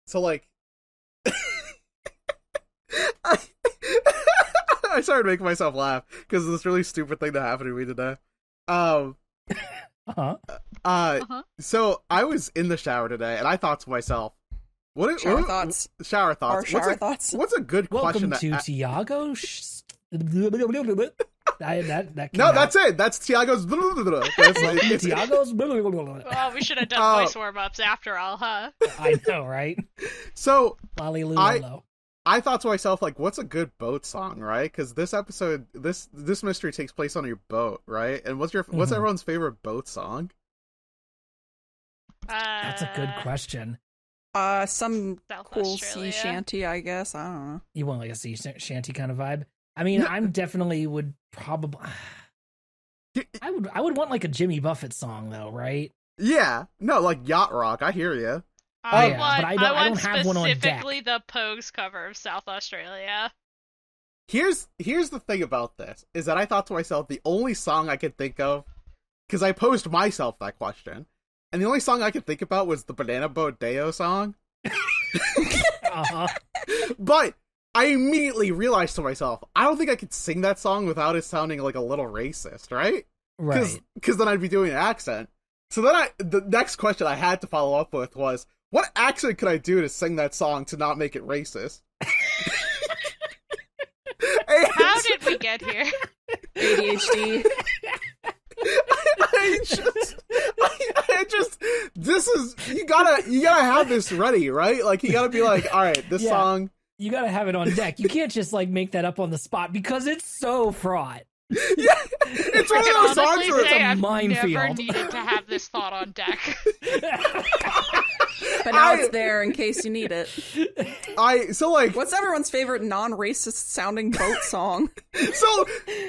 So like, I, I started making myself laugh because of this really stupid thing that happened to me today. So I was in the shower today, and I thought to myself, Shower thoughts. What's a good question? Welcome to Tiago. That's it. That's Tiago's. Tiago's. Well, we should have done voice warm-ups after all, huh? I know, right? So I I thought to myself, like, what's a good boat song, right? Because this episode, this mystery takes place on your boat, right? And what's everyone's favorite boat song? That's a good question. Some South cool Australia. sea shanty, I guess. I don't know. You want like a sea shanty kind of vibe? I mean, I'm definitely would probably. I would want like a Jimmy Buffett song though, right? Yeah, no, like yacht rock. I hear you. I yeah, want, but I don't have one on deck. specifically the Pogues cover of South Australia. Here's the thing about this is that I thought to myself, the only song I could think of, because I posed myself that question, and the only song I could think about was the Banana Boat Deo song. But I immediately realized to myself, I don't think I could sing that song without it sounding like a little racist, right? Right. Because then I'd be doing an accent. So then the next question I had to follow up with was, what accent could I do to sing that song to not make it racist? How did we get here? ADHD. This is, you gotta have this ready, right? Like, you gotta be like, all right, this song. You gotta have it on deck. You can't just like make that up on the spot because it's so fraught. Yeah, it's one of those songs where it's I've a minefield. never needed to have this thought on deck. But now it's there in case you need it. What's everyone's favorite non-racist sounding boat song?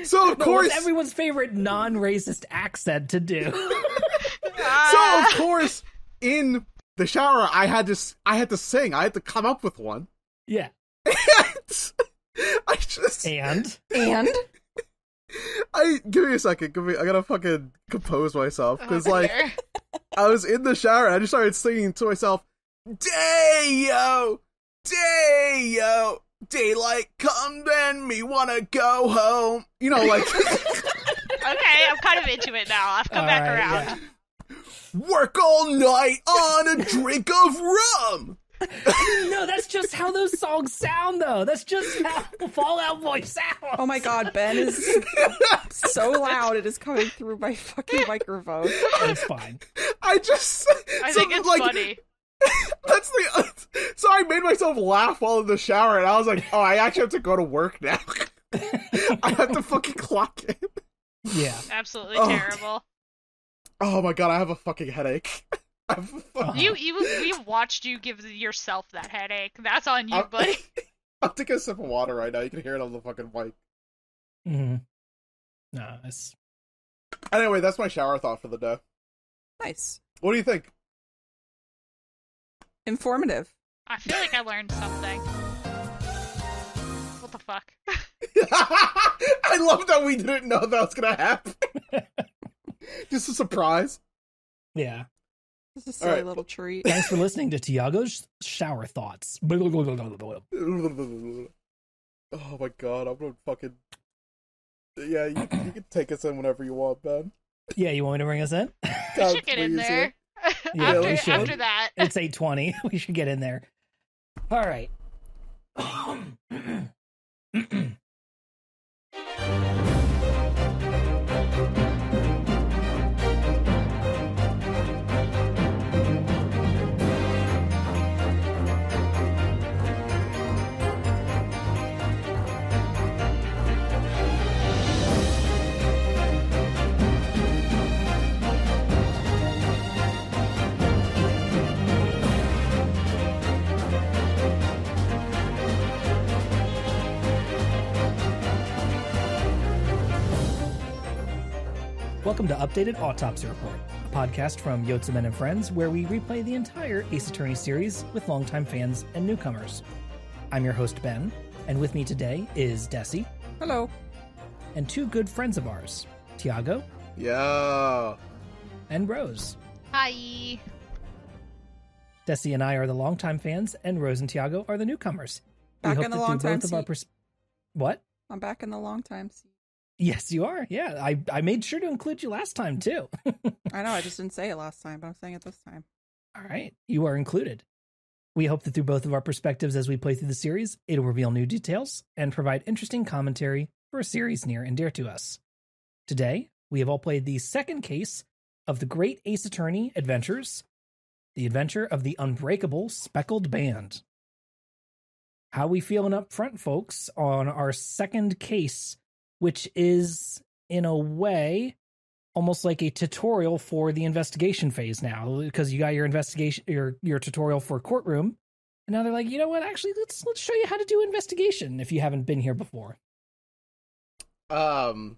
So of course, what's everyone's favorite non-racist accent to do? So of course, in the shower, I had to sing. I had to come up with one. Yeah. And give me a second. I gotta fucking compose myself because I was in the shower and I just started singing to myself, "Day-yo, day-yo, daylight come and me wanna go home." You know, like. Okay, I'm kind of into it now. I've come back around. Yeah. Work all night on a drink of rum. No, that's just how those songs sound, though. That's just how the Fallout Boy sounds. Oh my god, Ben is so loud it is coming through my fucking microphone. It's fine. I think it's funny. So I made myself laugh while in the shower, and I was like, oh, I actually have to go to work now. I have to fucking clock in. Yeah. Absolutely terrible. Oh my god, I have a fucking headache. We watched you give yourself that headache. That's on you, buddy. I'll take a sip of water right now. You can hear it on the fucking mic. Mm-hmm. Nice. Anyway, that's my shower thought for the day. Nice. What do you think? Informative. I feel like I learned something. What the fuck? I love that we didn't know that was gonna happen. Just a surprise. Yeah. This is a silly little treat. Thanks for listening to Tiago's Shower Thoughts. Oh my god, I'm gonna fucking... Yeah, you can take us in whenever you want, Ben. Yeah, you want me to bring us in? We should get in there. After that. It's 8:20. We should get in there. All right. Welcome to Updated Autopsy Report, a podcast from Yotsumen and Friends where we replay the entire Ace Attorney series with longtime fans and newcomers. I'm your host, Ben, and with me today is Dessy. Hello. And two good friends of ours, Tiago. Yeah. And Rose. Hi. Dessy and I are the longtime fans, and Rose and Tiago are the newcomers. Back in the long time What? I'm back in the long time seat. Yes, you are. Yeah, I made sure to include you last time, too. I know, I just didn't say it last time, but I'm saying it this time. All right, you are included. We hope that through both of our perspectives as we play through the series, it'll reveal new details and provide interesting commentary for a series near and dear to us. Today, we have all played the second case of the Great Ace Attorney Adventures, the adventure of the Unbreakable Speckled Band. How we feeling up front, folks, on our second case, which is, in a way, almost like a tutorial for the investigation phase now, because you got your investigation, your tutorial for courtroom, and now they're like, you know what? Actually, let's show you how to do investigation if you haven't been here before. My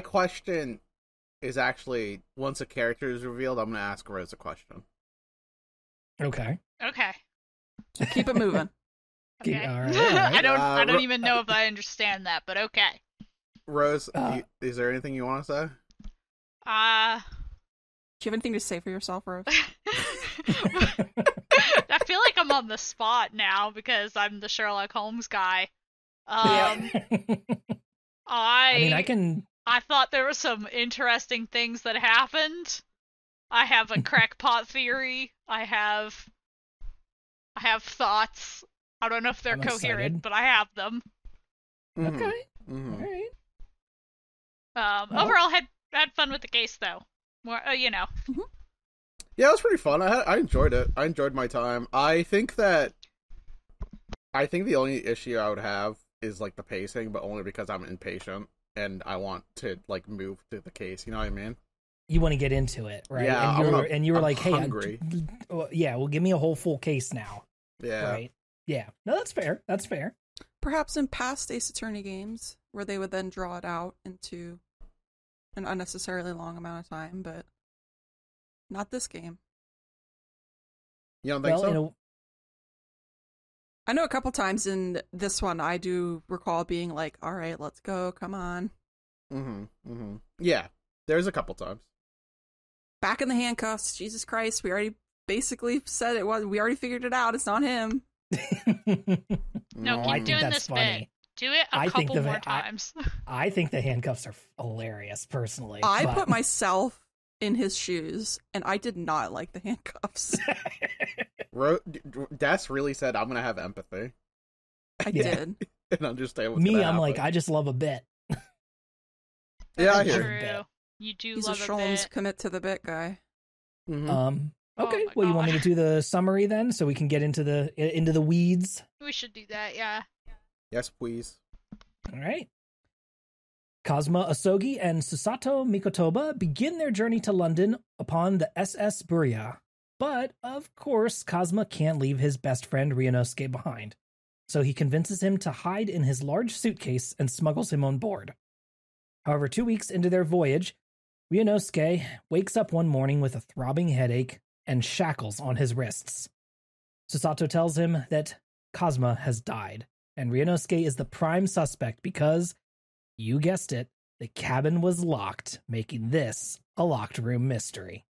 question is actually, once a character is revealed, I'm going to ask Rose a question. Okay. Keep it moving. Okay. All right. I don't even know if I understand that, but okay. Rose, is there anything you want to say? Do you have anything to say for yourself, Rose? I feel like I'm on the spot now because I'm the Sherlock Holmes guy. I thought there were some interesting things that happened. I have a crackpot theory. I have thoughts. I don't know if they're coherent, but I have them. Okay. Mm-hmm. All right. Overall, had fun with the case, though. More, Mm-hmm. Yeah, it was pretty fun. I enjoyed it. I enjoyed my time. I think the only issue I would have is like the pacing, but only because I'm impatient and I want to like move to the case. You know what I mean? You want to get into it, right? Yeah. And you were like, "Hey, hungry. Well, give me a whole full case now." Yeah. Right. Yeah. No, that's fair. That's fair. Perhaps in past Ace Attorney games, where they would then draw it out into an unnecessarily long amount of time, but not this game. You don't think so? I know a couple times in this one, I do recall being like, all right, let's go, come on. Yeah, there's a couple times. Back in the handcuffs, Jesus Christ, we already basically said it was, we already figured it out, it's not him. No, keep doing this bit. Do it a couple more times. I think the handcuffs are hilarious, personally. I put myself in his shoes, and I did not like the handcuffs. Des really said, I'm going to have empathy. I did. And understand what's Me, gonna I'm happen. like, I just love a bit. Yeah, I hear True. You do He's love a a Sholmes bit. commit to the bit guy. Okay, my well, you want me God. to do the summary then, so we can get into the weeds? We should do that, yeah. Yes, please. All right. Kazuma Asogi and Susato Mikotoba begin their journey to London upon the SS Buria. But, of course, Kazuma can't leave his best friend Ryunosuke behind. So he convinces him to hide in his large suitcase and smuggles him on board. However, 2 weeks into their voyage, Ryunosuke wakes up one morning with a throbbing headache and shackles on his wrists. Susato tells him that Kazuma has died, and Ryunosuke is the prime suspect because, you guessed it, the cabin was locked, making this a locked room mystery.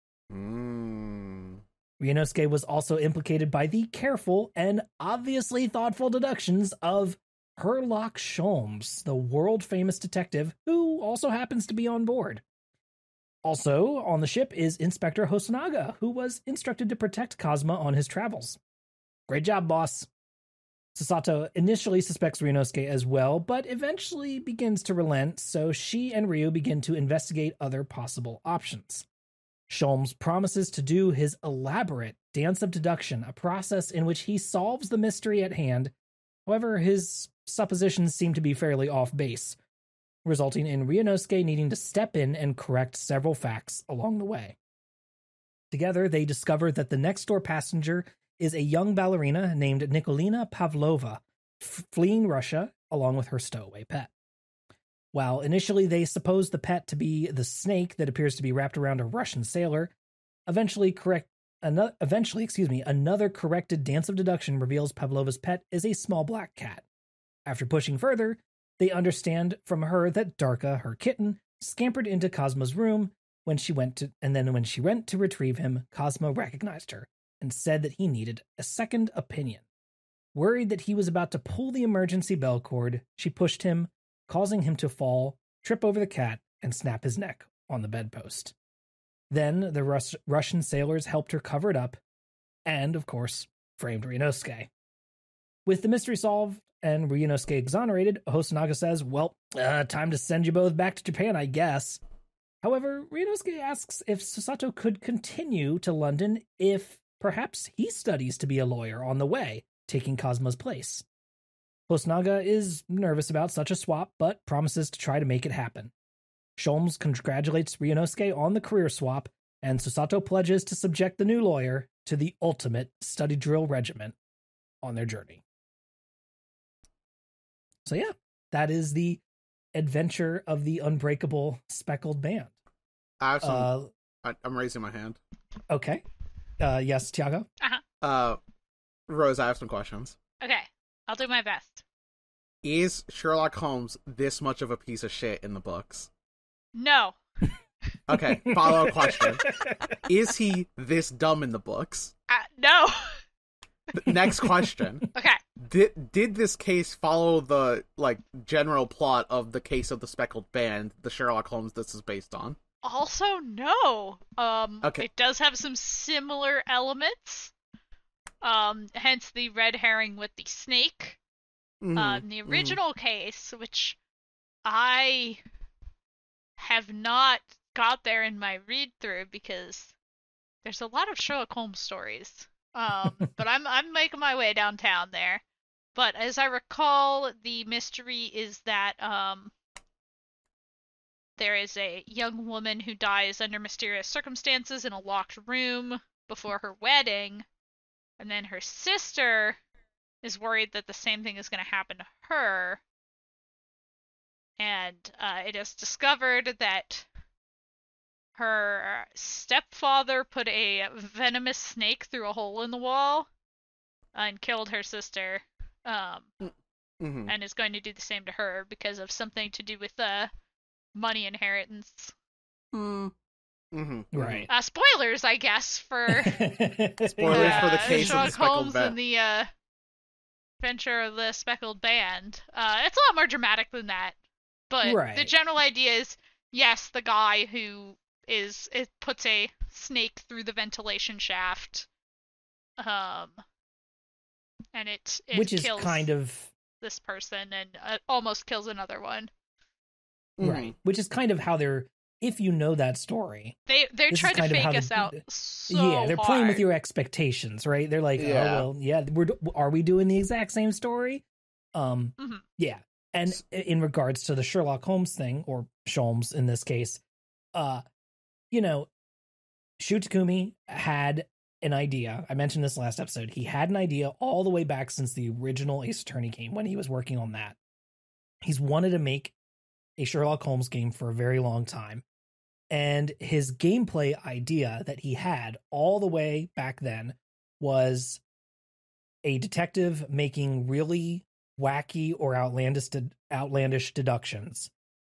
Ryunosuke was also implicated by the careful and obviously thoughtful deductions of Herlock Sholmes, the world-famous detective who also happens to be on board. Also on the ship is Inspector Hosonaga, who was instructed to protect Kazuma on his travels. Great job, boss. Susato initially suspects Ryunosuke as well, but eventually begins to relent, so she and Ryu begin to investigate other possible options. Sholmes promises to do his elaborate dance of deduction, a process in which he solves the mystery at hand. However, his suppositions seem to be fairly off base, resulting in Ryunosuke needing to step in and correct several facts along the way. Together, they discover that the next-door passenger is a young ballerina named Nikolina Pavlova, fleeing Russia along with her stowaway pet. While initially they suppose the pet to be the snake that appears to be wrapped around a Russian sailor, another corrected dance of deduction reveals Pavlova's pet is a small black cat. After pushing further, they understand from her that Darka, her kitten, scampered into Kazma's room when she went to retrieve him. Kazma recognized her, and said that he needed a second opinion. Worried that he was about to pull the emergency bell cord, she pushed him, causing him to fall, trip over the cat, and snap his neck on the bedpost. Then the Russian sailors helped her cover it up and, of course, framed Ryunosuke. With the mystery solved and Ryunosuke exonerated, Hosonaga says, well, time to send you both back to Japan, I guess. However, Ryunosuke asks if Susato could continue to London if perhaps he studies to be a lawyer on the way, taking Cosmo's place. Hosonaga is nervous about such a swap, but promises to try to make it happen. Sholmes congratulates Ryunosuke on the career swap, and Susato pledges to subject the new lawyer to the ultimate study drill regiment on their journey. So yeah, that is the adventure of the unbreakable speckled band. I have some, I'm raising my hand. Okay. Yes, Tiago? Rose, I have some questions. Okay, I'll do my best. Is Sherlock Holmes this much of a piece of shit in the books? No. Okay, follow-up question. Is he this dumb in the books? No. Next question. Okay. Did this case follow the, general plot of the case of the Speckled Band, the Sherlock Holmes this is based on? Also, no. Okay. It does have some similar elements. Hence the red herring with the snake. The original case, which I have not got there in my read-through because there's a lot of Sherlock Holmes stories. But I'm making my way downtown there. But as I recall, the mystery is that there is a young woman who dies under mysterious circumstances in a locked room before her wedding, and then her sister is worried that the same thing is going to happen to her, and it is discovered that her stepfather put a venomous snake through a hole in the wall and killed her sister, and is going to do the same to her because of something to do with money inheritance. Right. Spoilers, I guess, for spoilers for the case Sherlock of the Speckled Holmes Band. and the Adventure of the Speckled Band. It's a lot more dramatic than that, but right. The general idea is, yes, the guy who it puts a snake through the ventilation shaft, and it which is kills kind of this person and almost kills another one. Right. Which is kind of how they're, if you know that story. They're trying to fake us out so they're playing with your expectations, right? They're like, are we doing the exact same story? Yeah. And in regards to the Sherlock Holmes thing, or Sholmes in this case, Shu Takumi had an idea. I mentioned this last episode. He had an idea all the way back since the original Ace Attorney game when he was working on that. He's wanted to make a Sherlock Holmes game for a very long time. And his gameplay idea that he had all the way back then was a detective making really wacky or outlandish deductions,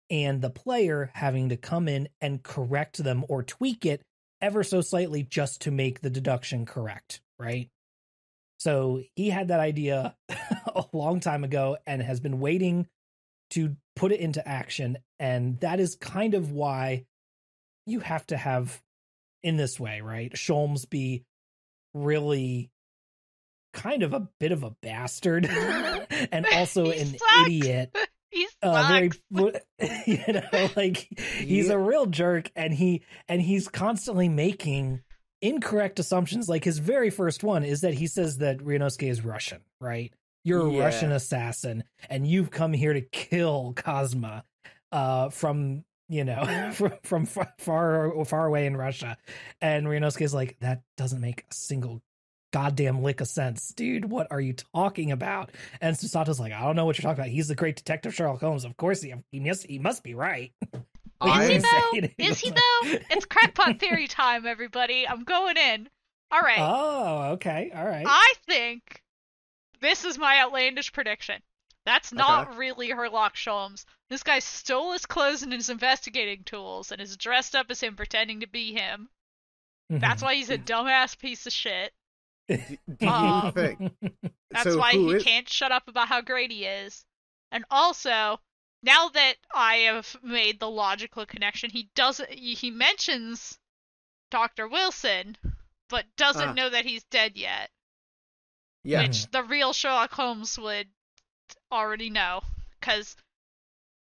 and the player having to come in and correct them or tweak it ever so slightly just to make the deduction correct, right? So he had that idea a long time ago and has been waiting to put it into action, and that is kind of why you have to have, in this way, right, Sholmes be really kind of a bit of a bastard and also an idiot. He sucks. He's a real jerk, and he's constantly making incorrect assumptions. Like his very first one is that he says that Ryunosuke is Russian, right? You're a Russian assassin, and you've come here to kill Cosma from far away in Russia. And Ryunosuke's like, that doesn't make a single goddamn lick of sense, dude. What are you talking about? And Susato's like, I don't know what you're talking about. He's the great detective Sherlock Holmes. Of course he must be right. Is he though? It's crackpot theory time, everybody. I'm going in. All right. Oh, okay. All right. I think this is my outlandish prediction. That's not really Sherlock Holmes. This guy stole his clothes and his investigating tools and is dressed up as him, pretending to be him. That's why he's a dumbass piece of shit. do you think? That's why he can't shut up about how great he is. And also, now that I have made the logical connection, he mentions Dr. Wilson, but doesn't know that he's dead yet. Yeah. Which the real Sherlock Holmes would already know, because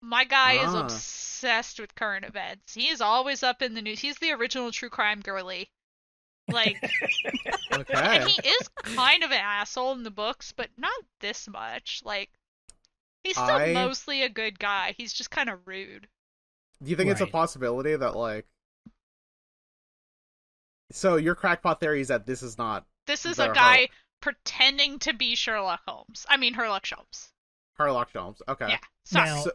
my guy is obsessed with current events. He is always up in the news. He's the original true crime girly. Like, Okay. And he is kind of an asshole in the books, but not this much. Like, he's still mostly a good guy. He's just kind of rude. Do you think it's a possibility that, like... So, your crackpot theory is that this is not... This is a guy pretending to be Sherlock Holmes. I mean, Sherlock Holmes. Sherlock Holmes, okay. Yeah, sorry. So,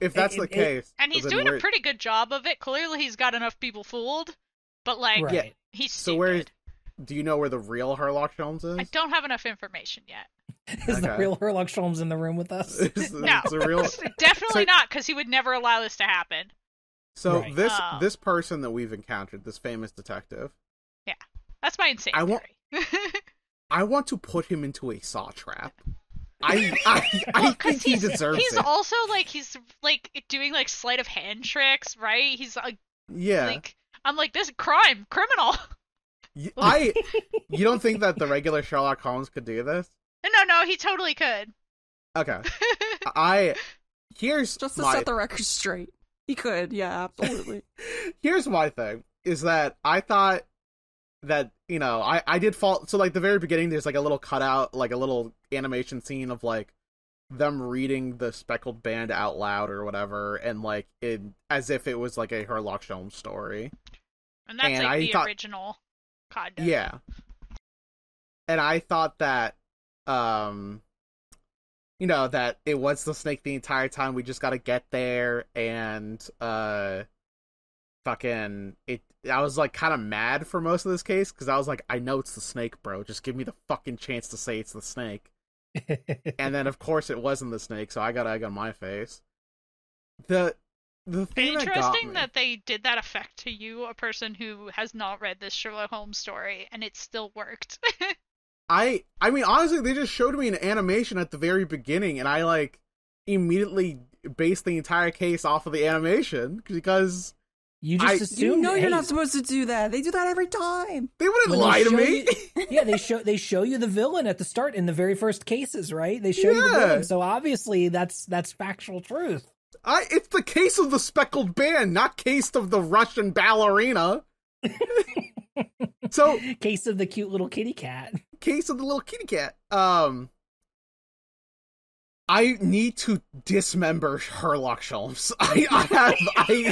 if that's the case... And he's doing a pretty good job of it. Clearly, he's got enough people fooled. But, like, he's stupid. So do you know where the real Sherlock Holmes is? I don't have enough information yet. Is the real Sherlock Holmes in the room with us? No, definitely not, because he would never allow this to happen. So this person that we've encountered, this famous detective... Yeah, that's my insane theory. I want to put him into a saw trap. I think he deserves it. He's also, like, doing, like, sleight of hand tricks, right? He's, like... Yeah. Like, I'm like, this criminal. You don't think that the regular Sherlock Holmes could do this? No, he totally could. Okay. Here's just to set the record straight. He could, yeah, absolutely. Here's my thing, is that I thought that, you know, I did fall... So, like, the very beginning, there's, like, a little cutout, like, a little animation scene of, like, them reading the Speckled Band out loud or whatever, and, like, as if it was, like, a Sherlock Holmes story. And that's, like, the original content. Yeah. And I thought that, you know, that it was the snake the entire time, we just gotta get there, and, I was, like, kind of mad for most of this case, because I was like, I know it's the snake, bro, just give me the fucking chance to say it's the snake. And then, of course, it wasn't the snake, so I got egg on my face. The thing interesting that they did that effect to you, a person who has not read this Sherlock Holmes story, and it still worked. I mean, honestly, they just showed me an animation at the very beginning, and I, like, immediately based the entire case off of the animation, because... You just assume you're not supposed to do that. They do that every time. They wouldn't lie to me. Yeah, they show you the villain at the start in the very first cases, right? They show you the villain, so obviously that's factual truth. It's the case of the Speckled Band, not case of the Russian ballerina. So case of the cute little kitty cat. Case of the little kitty cat. I need to dismember Sherlock Holmes. I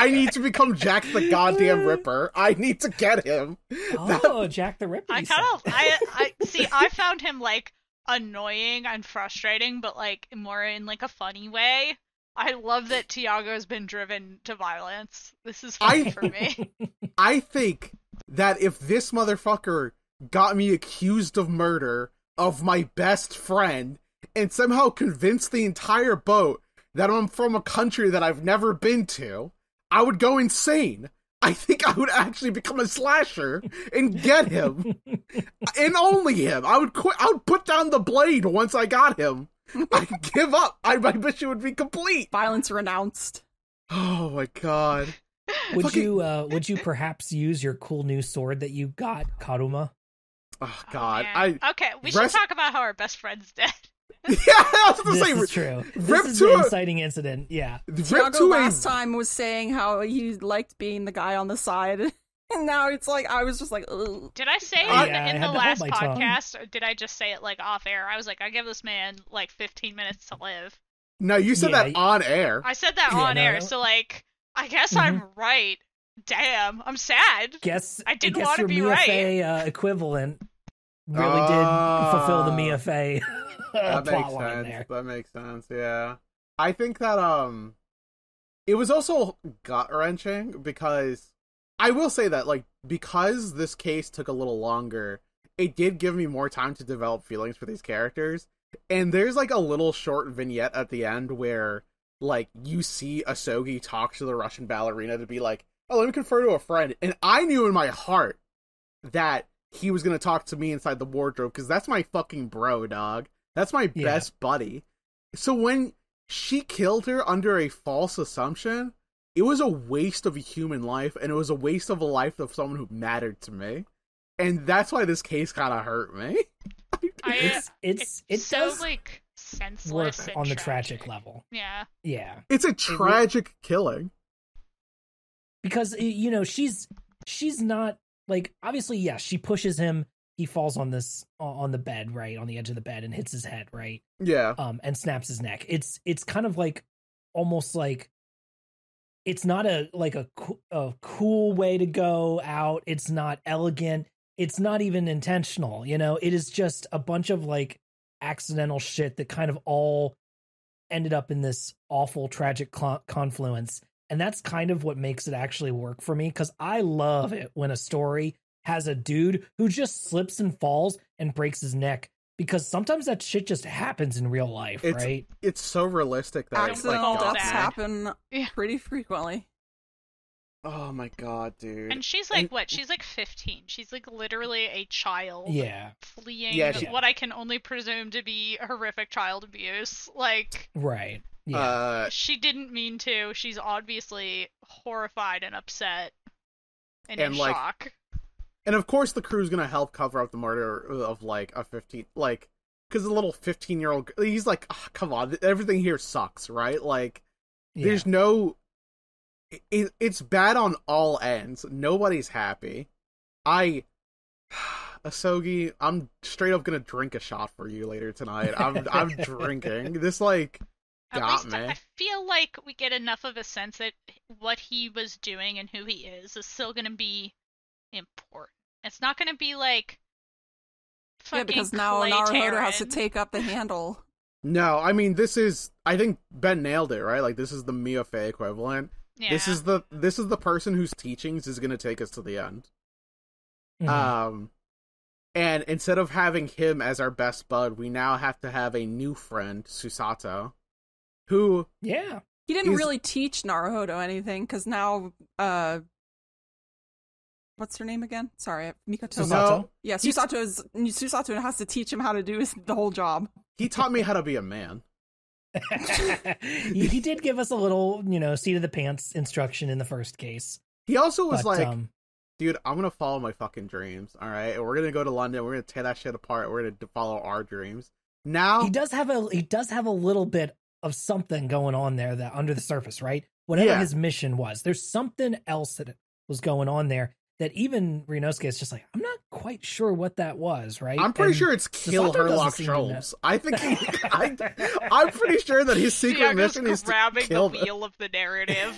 need to become Jack the goddamn Ripper. I need to get him. Jack the Ripper. I found him, like, annoying and frustrating, but, like, more in, like, a funny way. I love that Tiago has been driven to violence. This is funny for me. I think that if this motherfucker got me accused of murder of my best friend, and somehow convince the entire boat that I'm from a country that I've never been to, I would go insane. I think I would actually become a slasher and get him. And only him. I would quit. I would put down the blade once I got him. I'd give up. My mission would be complete. Violence renounced. Oh my god. Would you perhaps use your cool new sword that you got, Karuma? Oh god. Okay, we should talk about how our best friend's dead. Yeah, I was gonna say, this is true. This is an inciting incident. Yeah, Tiago last time was saying how he liked being the guy on the side, and now it's like I was just like, ugh. Did I say in the last podcast? Or did I just say it, like, off air? I was like, I give this man like 15 minutes to live. No, you said that on air. I said that on air, so, like, I guess I'm right. Damn, I'm sad. I didn't want to be right. Mia equivalent really did fulfill the Mia Fey. That makes sense. There. That makes sense. Yeah, I think that it was also gut wrenching because I will say that, like, because this case took a little longer, it did give me more time to develop feelings for these characters. And there's, like, a little short vignette at the end where, like, you see Asogi talk to the Russian ballerina to be like, "Oh, let me confer to a friend," and I knew in my heart that he was gonna talk to me inside the wardrobe, because that's my fucking bro, dog. That's my best buddy. So when she killed her under a false assumption, it was a waste of a human life, and it was a waste of a life of someone who mattered to me. And that's why this case kind of hurt me. It so, does like, senseless work and on the tragic. tragic level. Yeah. It's a tragic killing. Because, you know, she's not, like, obviously, yes, she pushes him, he falls on the bed, right, on the edge of the bed, and hits his head, right? Yeah. And snaps his neck. It's kind of like, almost like, it's not a cool way to go out, it's not elegant, it's not even intentional, you know? It is just a bunch of, like, accidental shit that kind of all ended up in this awful, tragic confluence. And that's kind of what makes it actually work for me, because I love it when a story has a dude who just slips and falls and breaks his neck, because sometimes that shit just happens in real life, right? It's so realistic that accidental it's like, deaths happen pretty frequently. Oh my god, dude. And she's like, what? She's like 15. She's like literally a child. Yeah. Fleeing what I can only presume to be horrific child abuse. Like, right. Yeah. She didn't mean to. She's obviously horrified and upset and in shock. And of course the crew's gonna help cover up the murder of, like, a 15, like, because the little 15-year-old, he's like, oh, come on, everything here sucks, right? Like, there's no, it's bad on all ends. Nobody's happy. Asogi, I'm straight up gonna drink a shot for you later tonight. I'm drinking. This, like, got me. I feel like we get enough of a sense that what he was doing and who he is still gonna be important. It's not gonna be like fucking because now Naruhodo has to take up the handle. No, I mean, I think Ben nailed it, right? Like, this is the Mia Fey equivalent. Yeah. This is the person whose teachings is gonna take us to the end. Mm-hmm. And instead of having him as our best bud, we now have to have a new friend, Susato, who he didn't really teach Naruhodo anything, because now what's her name again? Sorry, Mikoto. Susato. Yeah, Susato has to teach him how to do the whole job. He taught me how to be a man. He did give us a little, you know, seat of the pants instruction in the first case. He also was dude, I'm gonna follow my fucking dreams, all right? And we're gonna go to London. We're gonna tear that shit apart. We're gonna follow our dreams. Now he does have a little bit of something going on there that under the surface, right? Whatever his mission was, there's something else that was going on there that even Ryunosuke is just like, I'm not quite sure what that was, right? I'm pretty sure it's kill Herlock Sholmes. I think I'm pretty sure that his secret mission is to kill the wheel of the narrative,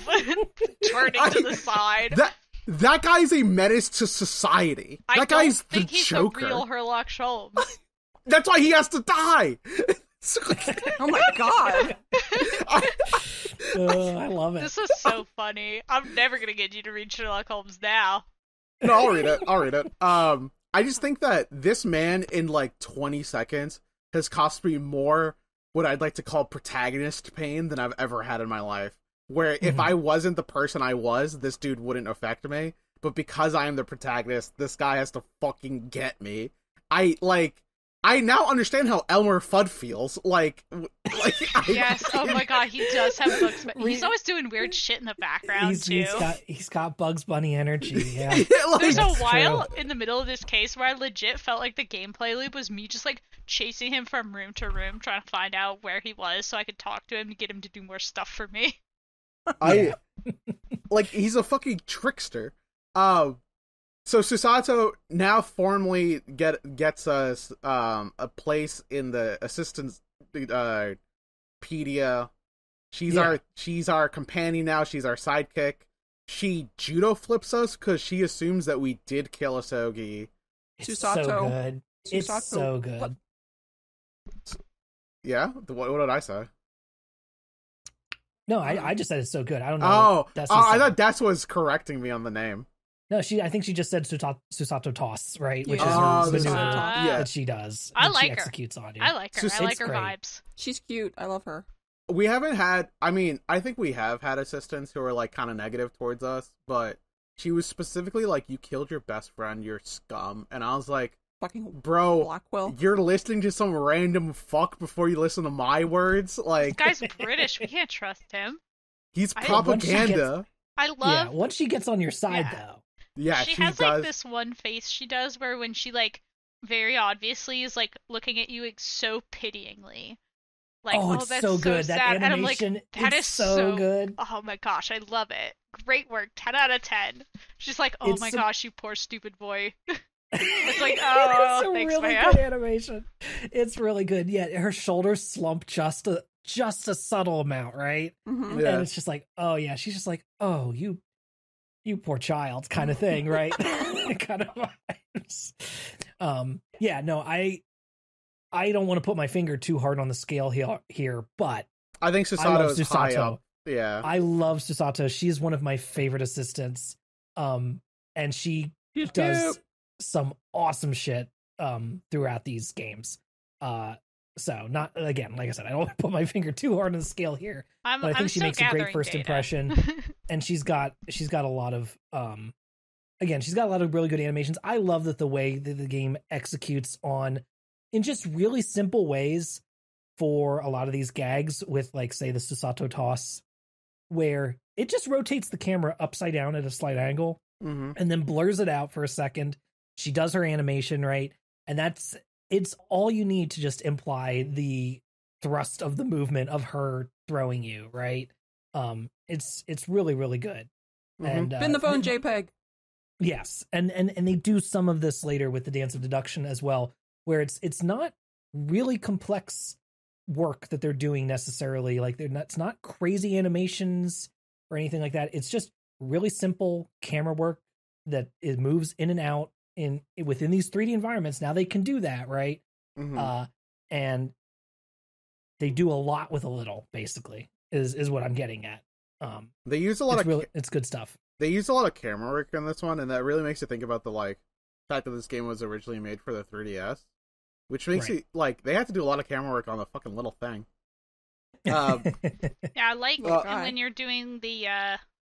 turning to the side. That guy's a menace to society. That guy's the Joker. He's a real Herlock Sholmes. That's why he has to die. Oh my god. I love it. This is so funny. I'm never gonna get you to read Sherlock Holmes now. No, I'll read it. I just think that this man in like 20 seconds has cost me more what I'd like to call protagonist pain than I've ever had in my life. Where if I wasn't the person I was, this dude wouldn't affect me. But because I am the protagonist, this guy has to fucking get me. I now understand how Elmer Fudd feels. Yes, oh my god, he does have Bugs Bunny. He's always doing weird shit in the background, too. He's got Bugs Bunny energy, yeah. There's a while in the middle of this case where I legit felt like the gameplay loop was me just, like, chasing him from room to room, trying to find out where he was so I could talk to him to get him to do more stuff for me. He's a fucking trickster. So Susato now formally gets us a place in the assistant's pedia. She's our companion now. She's our sidekick. She judo flips us because she assumes that we did kill Asogi. It's so good. It's so good. What? Yeah? What did I say? No, I just said it's so good. I don't know. I thought Dess was correcting me on the name. No, I think she just said Susato toss, right? Which is her maneuver that she does. I like she her. Executes on you. I like her. I like her vibes. She's cute. I love her. We haven't had. I mean, I think we have had assistants who are like kind of negative towards us, but she was specifically like, "You killed your best friend, you're scum," and I was like, Fucking "Bro, Blackwell. you're listening to some random fuck before you listen to my words." Like, This guy's British. We can't trust him. he's I- propaganda. I love. Yeah, once she gets on your side, Yeah. though. Yeah, she she has does. like this one face she does where when she like very obviously is like looking at you like, so pityingly. Like, Oh, it's that's so good. That sad. And I'm animation, like, that it's is so good. Oh my gosh, I love it. Great work. 10 out of 10. She's like, oh It's my some- gosh, you poor stupid boy. It's like, oh, it's a thanks, really man. good animation. It's really good. Yeah, her shoulders slump just a subtle amount, right? Mm-hmm. Yeah. And it's just like, oh yeah, she's just like, oh, you poor child kind of thing, right? Kind of vibes. Yeah, no, I don't want to put my finger too hard on the scale here, but I think I love Susato is high Susato. up. Yeah. I love Susato. She's one of my favorite assistants. And she does some awesome shit throughout these games. So not, again, like I said, I don't want to put my finger too hard on the scale here, but I think she makes a great first impression. And she's got a lot of she's got a lot of really good animations. I love that the way that the game executes in just really simple ways for a lot of these gags with, like, say, the Susato toss, where it just rotates the camera upside down at a slight angle and then blurs it out for a second. She does her animation, right? And it's all you need to just imply the thrust of the movement of her throwing you, right? It's really, really good. And Spin the phone, JPEG. Yes, and they do some of this later with the Dance of Deduction as well, where it's not really complex work that they're doing necessarily. Like, it's not crazy animations or anything like that. It's just really simple camera work that it moves in and out within these 3D environments. Now they can do that, right? And they do a lot with a little, basically, is what I'm getting at. They use a lot it's good stuff. They use a lot of camera work in this one, and that really makes you think about the fact that this game was originally made for the 3DS, which makes it they had to do a lot of camera work on the fucking little thing. Yeah, I like Well, when you're doing the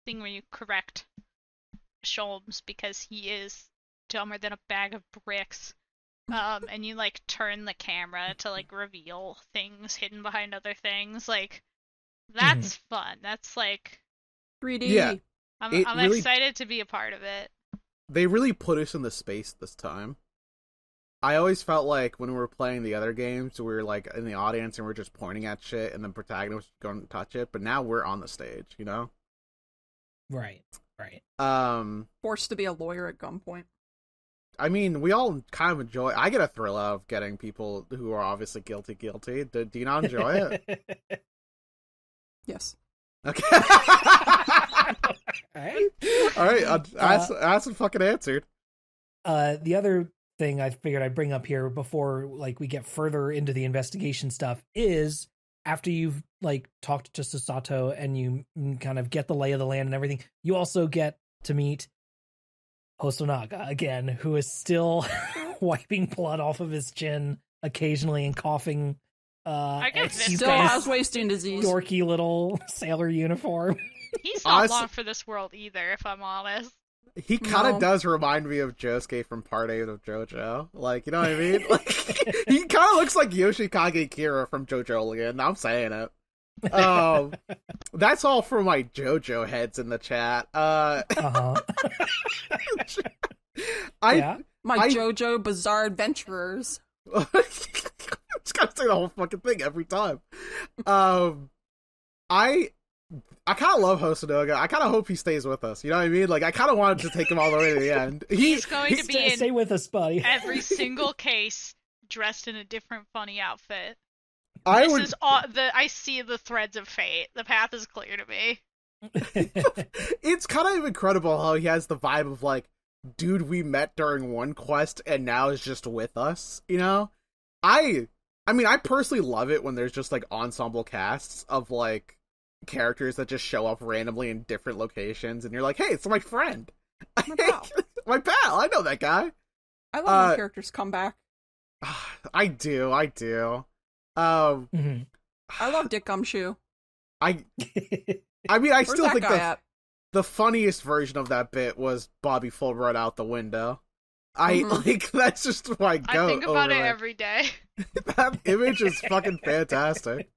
thing where you correct Sholmes because he is dumber than a bag of bricks. And you like turn the camera to like reveal things hidden behind other things. Like, that's fun. That's like 3D. Yeah. I'm really, excited to be a part of it. They really put us in the space this time. I always felt like when we were playing the other games, we were like in the audience and we're just pointing at shit and the protagonist was going to touch it, but now we're on the stage, you know? Right. Forced to be a lawyer at gunpoint. I mean, we all kind of enjoy. I get a thrill out of getting people who are obviously guilty. Do you not enjoy it? Yes. Okay. All right. Ask and fucking answered. The other thing I figured I'd bring up here before we get further into the investigation stuff is, after you've talked to Susato and you kind of get the lay of the land and everything, you also get to meet Hosonaga again, who is still wiping blood off of his chin occasionally and coughing. I guess He still has wasting disease. Dorky little sailor uniform. He's not long for this world either, if I'm honest. He kind of does remind me of Josuke from Part 8 of JoJo. You know what I mean? He kind of looks like Yoshikage Kira from JoJo again. I'm saying it. That's all for my JoJo heads in the chat. My JoJo Bizarre Adventurers. Just gotta say the whole fucking thing every time. I kind of love Hosonaga. I kind of hope he stays with us. You know what I mean? I kind of wanted to take him all the way to the end. He's going to be stay with us, buddy. Every single case, dressed in a different funny outfit. Is I see the threads of fate. The path is clear to me. It's kind of incredible how he has the vibe of dude we met during one quest and now is just with us. You know, I mean, I personally love it when there's just ensemble casts of characters that just show up randomly in different locations, and you're like, hey, it's my friend, my pal. I know that guy. I love when characters come back. I do. I love Dick Gumshoe. I mean, I still think the funniest version of that bit was Bobby Fulbright out the window. That's just my goat. I think about it every day. That image is fucking fantastic.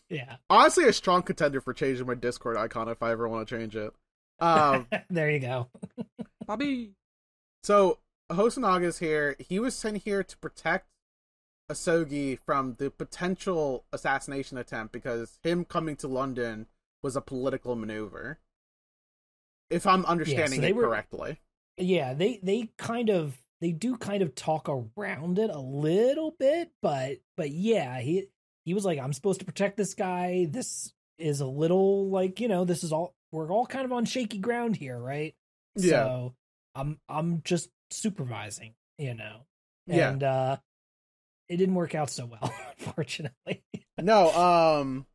Yeah. Honestly, a strong contender for changing my Discord icon if I ever want to change it. There you go. Bobby. So, Hosanaga's here. He was sent here to protect Asogi from the potential assassination attempt because him coming to London was a political maneuver. If I'm understanding it correctly. Yeah, they do kind of talk around it a little bit, but yeah, he was like, I'm supposed to protect this guy. This is a little like, this is all, we're all kind of on shaky ground here, right? Yeah. So I'm just supervising, and it didn't work out so well, unfortunately. No,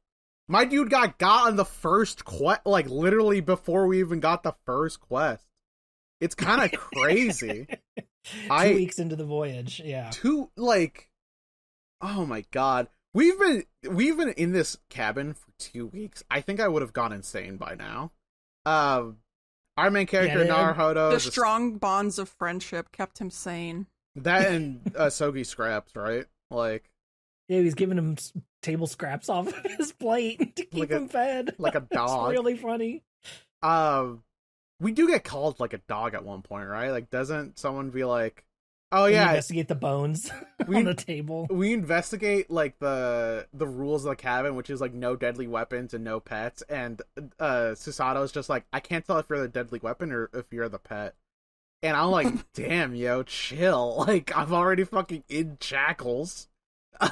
my dude got on the first quest, like literally before we even got the first quest. It's kind of crazy. 2 weeks into the voyage, yeah. Oh my god. We've been in this cabin for 2 weeks. I think I would have gone insane by now. Our main character, Naruhodo. The strong bonds of friendship kept him sane. That and Sogi scraps, right? Like, yeah, he's giving him table scraps off of his plate to keep him fed. Like a dog. It's really funny. We do get called like a dog at one point, right? Like, doesn't someone be like, oh yeah, investigate the bones on the table. We investigate like the rules of the cabin, which is like no deadly weapons and no pets. And Susato's just like, I can't tell if you're the deadly weapon or if you're the pet. And I'm like, damn, yo, chill. Like, I'm already fucking in shackles.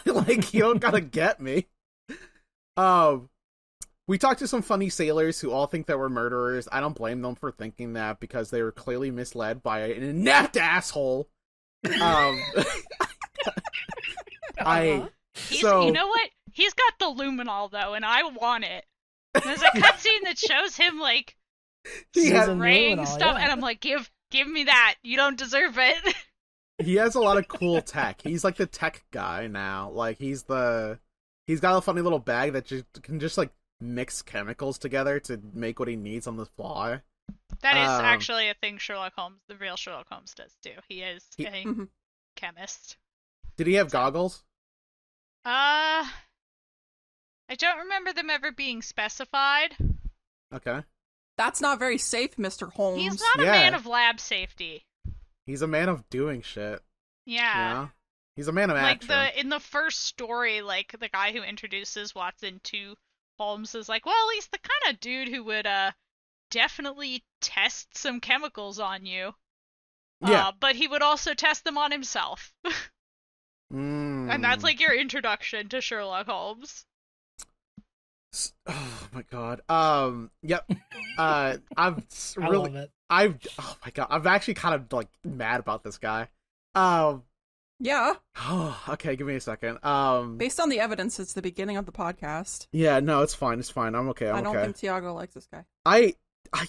Like, you don't gotta get me. We talked to some funny sailors who all think that we're murderers. I don't blame them for thinking that because they were clearly misled by an inept asshole. You know what? He's got the luminol though, and I want it. There's a cutscene that shows him like spraying stuff, and I'm like, give me that. You don't deserve it. He has a lot of cool tech. He's like the tech guy now. Like he's got a funny little bag that can just like mix chemicals together to make what he needs on the fly. That is actually a thing the real Sherlock Holmes does too. He is a chemist. Did he have goggles? I don't remember them ever being specified. Okay. That's not very safe, Mr. Holmes. He's not a man of lab safety. He's a man of doing shit. Yeah. You know? He's a man of action. Like in the first story, like the guy who introduces Watson to Holmes is like, well, he's the kind of dude who would definitely test some chemicals on you. Yeah. But he would also test them on himself. And that's like your introduction to Sherlock Holmes. Oh my god. Yep. I love it. Oh my god. I'm actually kind of like mad about this guy. Yeah. Oh, okay, give me a second. Based on the evidence, it's the beginning of the podcast. Yeah, no, it's fine. I'm okay. I don't think Tiago likes this guy.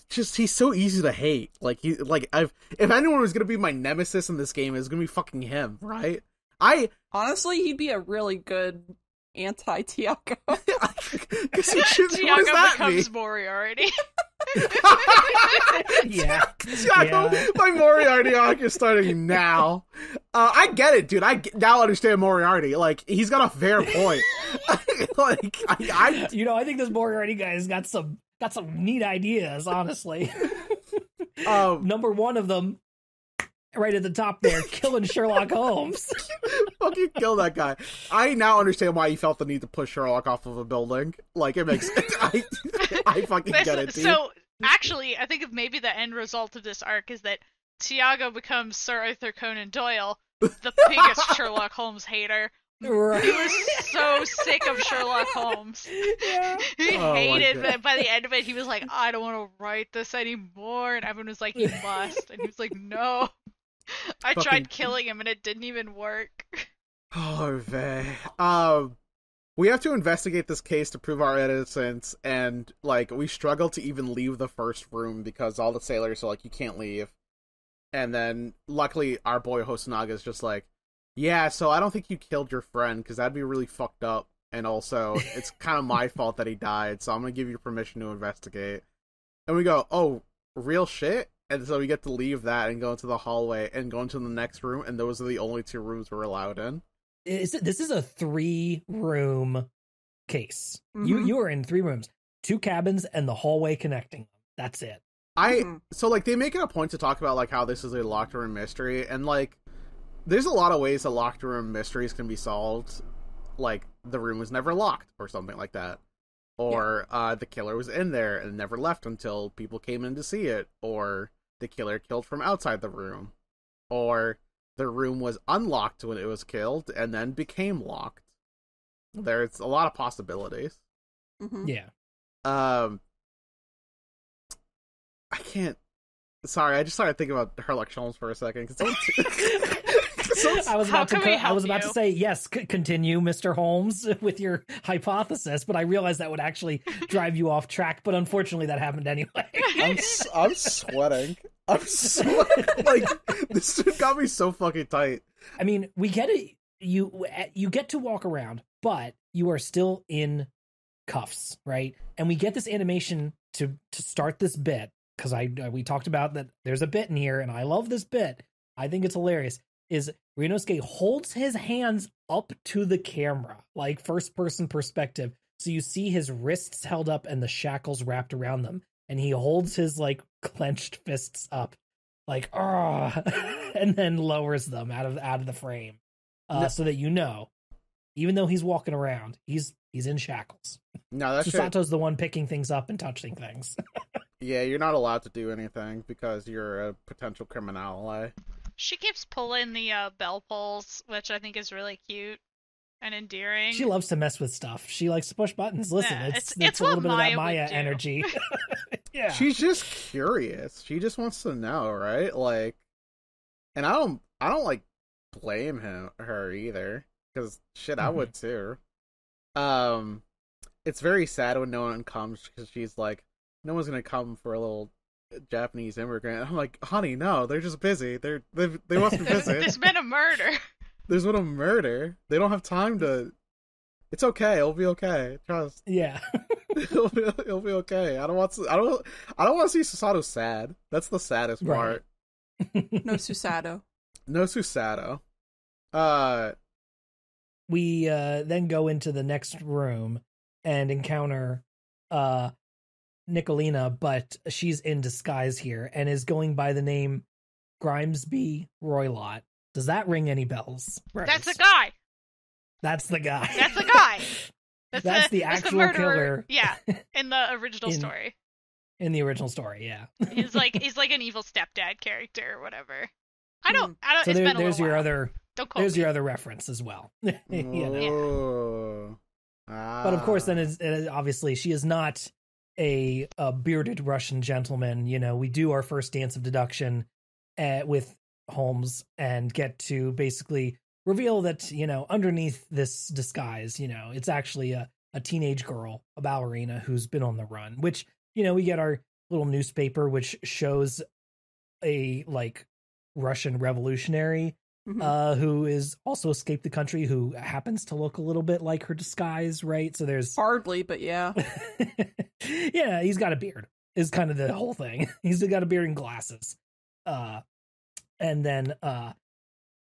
He's so easy to hate. Like if anyone was gonna be my nemesis in this game, it's gonna be fucking him, right? Honestly, he'd be a really good anti-Tiago. Tiago becomes Moriarty. Yeah. Tiago, my Moriarty arc is starting now. I get it, dude. I now understand Moriarty. Like, he's got a fair point. Like, I think this Moriarty guy has got some neat ideas, honestly. Number one of them, right at the top there, killing Sherlock Holmes. Fucking kill that guy. I now understand why he felt the need to push Sherlock off of a building. Like, it makes I fucking get it, dude. So, actually, I think if maybe the end result of this arc is that Tiago becomes Sir Arthur Conan Doyle, the biggest Sherlock Holmes hater. Right. He was so sick of Sherlock Holmes. Yeah. He hated that. By the end of it, he was like, I don't want to write this anymore. And everyone was like, you must. And he was like, no. I tried killing him and it didn't even work. Oh, vey. We have to investigate this case to prove our innocence, and, like, we struggle to even leave the first room because all the sailors are like, you can't leave. And then, luckily, our boy Hosonaga is just like, yeah, so I don't think you killed your friend, because that'd be really fucked up, and also, it's kind of my fault that he died, so I'm gonna give you permission to investigate. And we go, oh, real shit? And so we get to leave that and go into the hallway and go into the next room, and those are the only 2 rooms we're allowed in. This is a 3-room case. Mm-hmm. You are in 3 rooms, 2 cabins, and the hallway connecting them. That's it. So, like, they make it a point to talk about, like, how this is a locked room mystery, and, like, there's a lot of ways that locked room mysteries can be solved. Like, the room was never locked, or something like that. Or, the killer was in there and never left until people came in to see it. Or, the killer killed from outside the room. Or, the room was unlocked when it was killed and then became locked. There's a lot of possibilities. Mm-hmm. Yeah. I can't... Sorry, I just started thinking about Sherlock Holmes for a second. I was about to say, yes, continue, Mr. Holmes, with your hypothesis, but I realized that would actually drive you off track, but unfortunately that happened anyway. I'm sweating. Like, this shit got me so fucking tight. I mean, we get it. You get to walk around, but you are still in cuffs, right? And we get this animation to start this bit, because we talked about that there's a bit in here, and I love this bit. I think it's hilarious. Is Ryunosuke holds his hands up to the camera, like first-person perspective. So you see his wrists held up and the shackles wrapped around them. And he holds his, like, clenched fists up, like, and then lowers them out of the frame. So that you know, even though he's walking around, he's in shackles. No, that's Susato's the one picking things up and touching things. Yeah, you're not allowed to do anything because you're a potential criminal. She keeps pulling the bell pulls, which I think is really cute and endearing. She loves to mess with stuff. She likes to push buttons. Listen, Yeah, it's a little bit of that Maya energy. Yeah, she's just curious. She just wants to know, right? Like, and I don't like blame her either, because shit, I would too. It's very sad when no one comes because she's like, no one's gonna come for a little Japanese immigrant. I'm like, honey, no, they're just busy. They must be busy. There's been a murder. There's been a murder. They don't have time to. It's okay. It'll be okay. Trust. Yeah. It'll be okay. I don't want to see Susato sad. That's the saddest part. No Susato. No Susato. We then go into the next room and encounter Nicolina, but she's in disguise here and is going by the name Grimesby Roylott. Does that ring any bells? Right. That's the guy. That's the guy. That's the guy. That's the actual killer. Yeah, in the original story. In the original story, yeah. he's like an evil stepdad character or whatever. I don't. So it's been a there's little your while. other. Don't quote There's me. your other reference as well. You know? Oh. But of course, then it's obviously she is not a bearded Russian gentleman. You know, we do our first dance of deduction with Holmes and get to basically reveal that, you know, underneath this disguise, you know, it's actually a teenage girl, a ballerina who's been on the run, which, you know, we get our little newspaper, which shows a like Russian revolutionary who is also escaped the country, who happens to look a little bit like her disguise, right? So there's hardly, but yeah. Yeah, he's got a beard is kind of the whole thing. He's got a beard and glasses. And then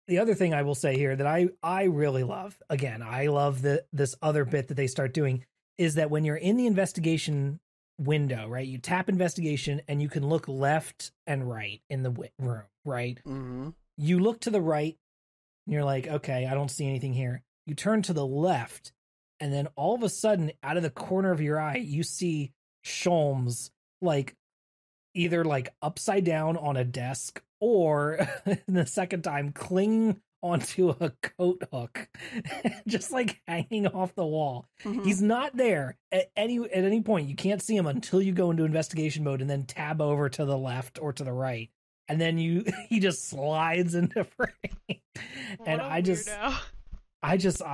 the other thing I will say here that I really love, again, I love this other bit that they start doing, is that when you're in the investigation window, right, you tap investigation and you can look left and right in the room, right? Mm-hmm. You look to the right and you're like, okay, I don't see anything here. You turn to the left and then all of a sudden out of the corner of your eye, you see Sholmes like either like upside down on a desk or the second time clinging onto a coat hook, just like hanging off the wall. Mm-hmm. He's not there at any point. You can't see him until you go into investigation mode and then tab over to the left or to the right. And then he just slides into frame. And I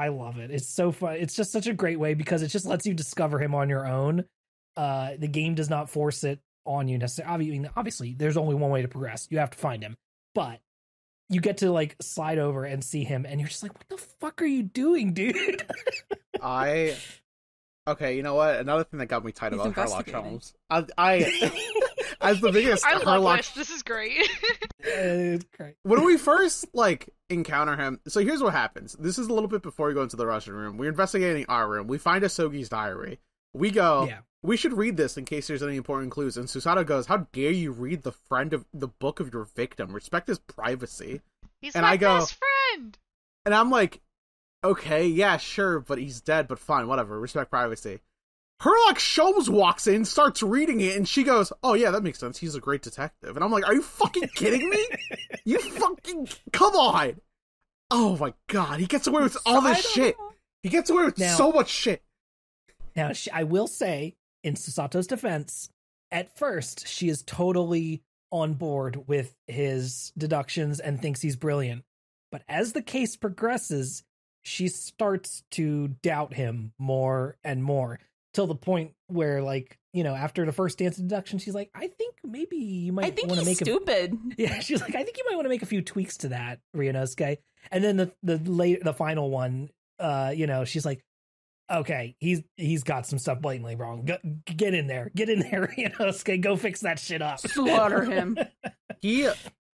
love it. It's so fun. It's just such a great way because it just lets you discover him on your own. The game does not force it on you necessarily. I mean, obviously there's only one way to progress. You have to find him, but you get to like slide over and see him and you're just like, what the fuck are you doing, dude? I Okay, you know what? Another thing that got me tight He's about Sherlock investigating. Holmes. I as the biggest I love Sherlock. this is great. It's great. When we first encounter him, so here's what happens. This is a little bit before we go into the Russian room. We're investigating our room. We find Asogi's diary. We go, we should read this in case there's any important clues. And Susato goes, how dare you read the book of your victim? Respect his privacy. He's and my I go, best friend. And I'm like, okay, yeah, sure, but he's dead, but fine, whatever, respect privacy. Sherlock Holmes walks in, starts reading it, and she goes, oh yeah, that makes sense, he's a great detective. And I'm like, are you fucking kidding me? You fucking, come on! Oh my god, he gets away with all this shit. He gets away with so much shit. Now, I will say, in Susato's defense, at first, she is totally on board with his deductions and thinks he's brilliant. But as the case progresses, she starts to doubt him more and more, till the point where, after the first dance deduction, she's like, I think maybe you might want to make stupid. Yeah, she's like, I think you might want to make a few tweaks to that, Ryunosuke. And then the final one, she's like, okay, he's got some stuff blatantly wrong. Get in there, Ryunosuke, go fix that shit up. Slaughter him.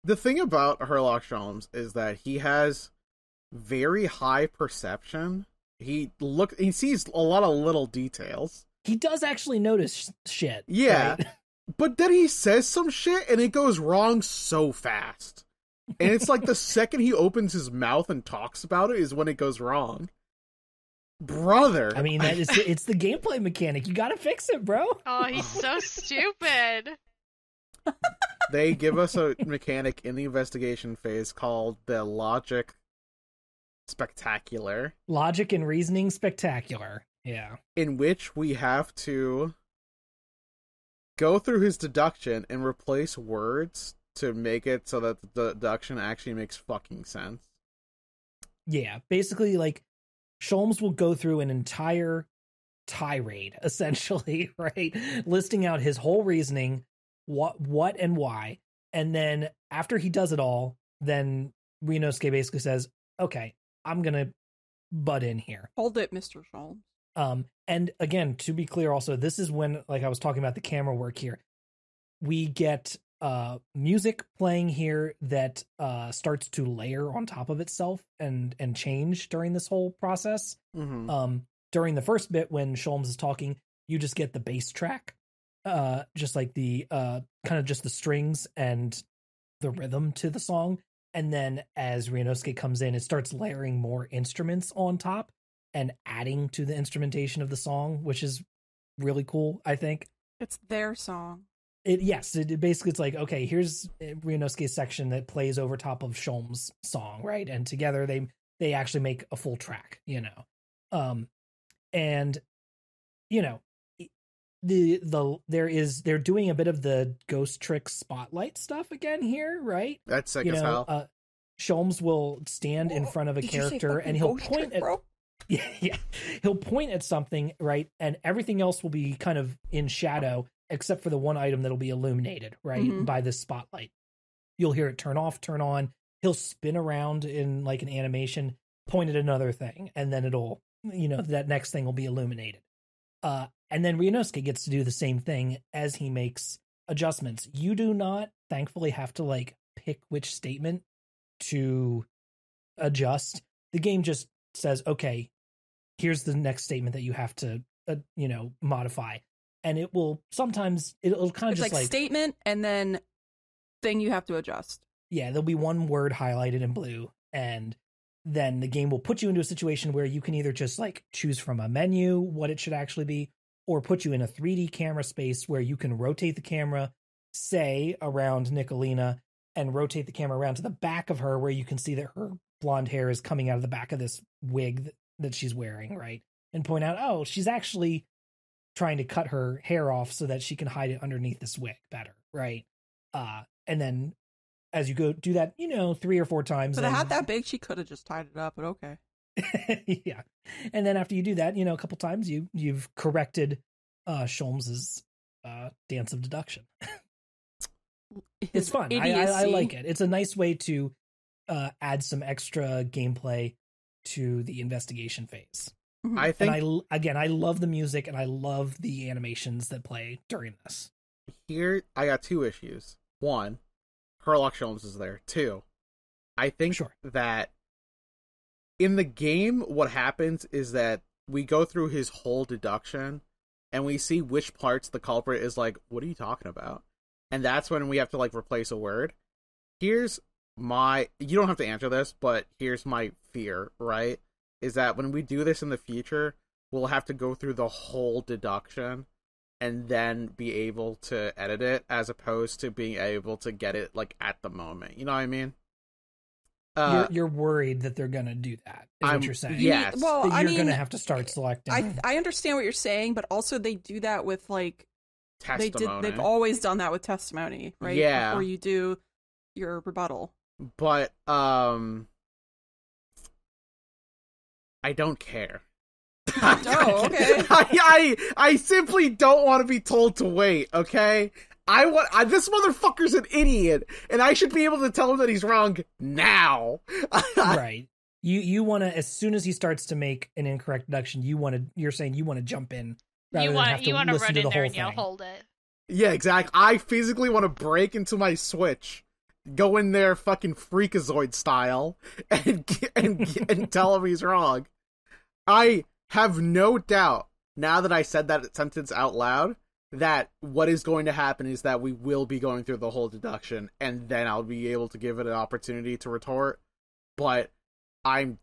The thing about Sherlock Holmes is that he has very high perception. He sees a lot of little details. He does actually notice shit. Yeah. Right? But then he says some shit and it goes wrong so fast. And it's like the second he opens his mouth and talks about it is when it goes wrong. Brother. I mean, it's the gameplay mechanic. You gotta fix it, bro. Oh, he's so stupid. They give us a mechanic in the investigation phase called the Logic Spectacular. Logic and Reasoning Spectacular. Yeah. In which we have to go through his deduction and replace words to make it so that the deduction actually makes fucking sense. Yeah. Basically, Sholmes will go through an entire tirade, essentially, right? Listing out his whole reasoning, what and why. And then after he does it all, then Ryunosuke basically says, okay, I'm going to butt in here. Hold it, Mr. Sholmes. And again, to be clear also, this is when, I was talking about the camera work here, we get music playing here that starts to layer on top of itself and change during this whole process. Mm-hmm. During the first bit when Sholmes is talking, you just get the bass track, just like the kind of just the strings and the rhythm to the song. And then as Ryunosuke comes in, it starts layering more instruments on top and adding to the instrumentation of the song, which is really cool, I think. It's their song. It basically, it's like, okay, here's Ryunosuke's section that plays over top of Sholmes' song, right? And together they actually make a full track, and they're doing a bit of the ghost trick spotlight stuff again here, right? That's sick as hell. Sholmes will stand in front of a character and he'll point at he'll point at something, right? And everything else will be kind of in shadow except for the one item that'll be illuminated, right? By this spotlight. You'll hear it turn off, turn on. He'll spin around in an animation, point at another thing, and then it'll, that next thing will be illuminated. And then Ryunosuke gets to do the same thing as he makes adjustments. You do not, thankfully, have to pick which statement to adjust. The game just says, okay, here's the next statement that you have to, modify. And it will sometimes, it'll kind of it's just statement and then thing you have to adjust. Yeah, there'll be one word highlighted in blue, and then the game will put you into a situation where you can either just choose from a menu what it should actually be, or put you in a 3D camera space where you can rotate the camera, say, around Nicolina, and rotate the camera around to the back of her where you can see that her blonde hair is coming out of the back of this wig that she's wearing, right? And point out, oh, she's actually trying to cut her hair off so that she can hide it underneath this wig better, right? And then as you go do that, 3 or 4 times. But it had that big, she could have just tied it up, but okay. Yeah. And then after you do that, a couple times you've corrected Sholmes's dance of deduction. It's fun. I like it. It's a nice way to add some extra gameplay to the investigation phase. I think and I love the music and I love the animations that play during this. Here, I got two issues. One, Sherlock Holmes is there. Two, I think that in the game, what happens is that we go through his whole deduction and we see which parts the culprit is like, what are you talking about? And that's when we have to, like, replace a word. Here's you don't have to answer this, but here's my fear, right? Is that when we do this in the future, we'll have to go through the whole deduction and then be able to edit it, as opposed to being able to get it, like, at the moment. You know what I mean? You're worried that they're gonna do that, is what you're saying. Yes. Well, you're gonna have to start selecting. I understand what you're saying, but also they do that with, like, testimony. They've always done that with testimony, right? Yeah. Before you do your rebuttal. But, I don't care. Oh, okay. I simply don't want to be told to wait, okay? This motherfucker's an idiot, and I should be able to tell him that he's wrong now. Right. You want to, as soon as he starts to make an incorrect deduction, you're saying you want to jump in rather than have to listen to the whole thing. You'll hold it. Yeah, exactly. I physically want to break into my Switch, go in there fucking Freakazoid style, and tell him he's wrong. I have no doubt, now that I said that sentence out loud, that what is going to happen is that we will be going through the whole deduction, and then I'll be able to give it an opportunity to retort. But I'm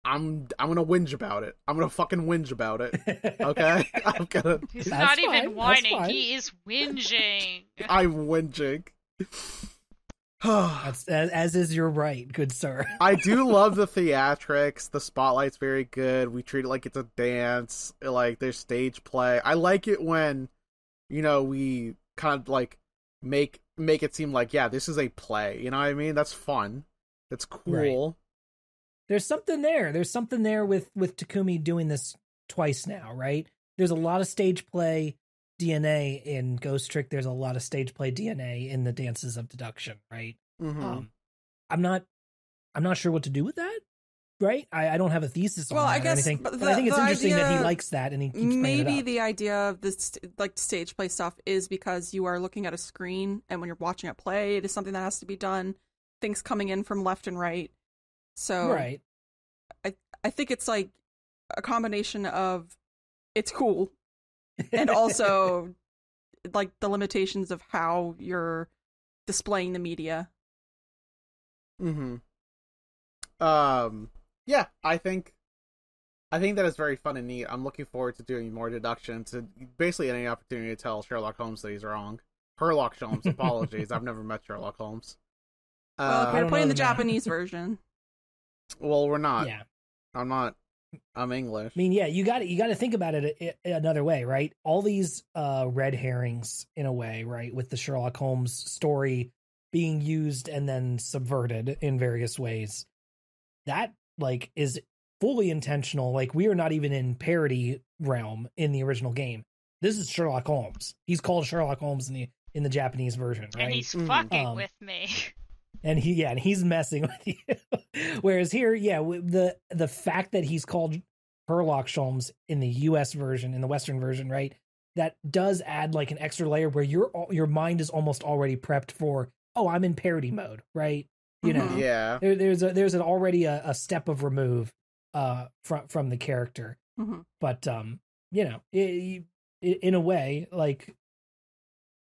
gonna whinge about it. I'm gonna fucking whinge about it. Okay? I'm gonna. He's not even whining. He is whinging. I'm whinging. as is your right, good sir. I do love the theatrics. The spotlight's very good. We treat it like it's a dance. Like, there's stage play. I like it when, we kind of, like, make it seem like, yeah, this is a play. You know what I mean? That's fun. That's cool. Right. There's something there. There's something there with Takumi doing this twice now, right? There's a lot of stage play DNA in Ghost Trick. There's a lot of stage play DNA in the Dances of Deduction, right? Mm-hmm. I'm not sure what to do with that, right? I don't have a thesis on that or anything, but I think it's interesting that he likes that and he keeps bringing it up. Maybe the idea of this, like, stage play stuff is because you are looking at a screen, and when you're watching a play, it is something that has to be done. Things coming in from left and right. So right. I think it's like a combination of it's cool and also like the limitations of how you're displaying the media. Mm-hmm. Yeah, I think that is very fun and neat. I'm looking forward to doing more deductions and basically any opportunity to tell Sherlock Holmes that he's wrong. Sherlock Holmes, apologies. I've never met Sherlock Holmes. Well, if you're playing the Japanese version. Well, we're not. Yeah. I'm not. I'm English. I mean, yeah, you got to think about it another way, right? All these red herrings, in a way, right, with the Sherlock Holmes story being used and then subverted in various ways. That, like, is fully intentional. Like, we are not even in parody realm in the original game. This is Sherlock Holmes. He's called Sherlock Holmes in the Japanese version, right? And he's fucking with me. And he's messing with you. Whereas here, yeah, the fact that he's called Sherlock Holmes in the US version, in the Western version, right? That does add, like, an extra layer where your mind is almost already prepped for, oh, I'm in parody mode, right? You know, yeah. There's already a step of remove from the character. Mm-hmm. But in a way, like,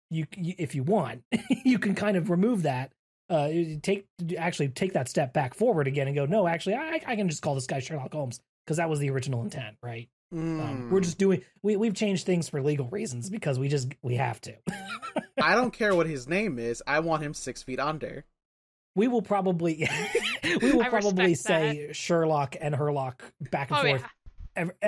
you if you want, you can kind of remove that. Take that step back forward again and go, no, actually, I can just call this guy Sherlock Holmes because that was the original intent, right? We're just doing, we've changed things for legal reasons because we have to. I don't care what his name is. I want him 6 feet under. We will probably say Sherlock and Herlock back and forth. Yeah.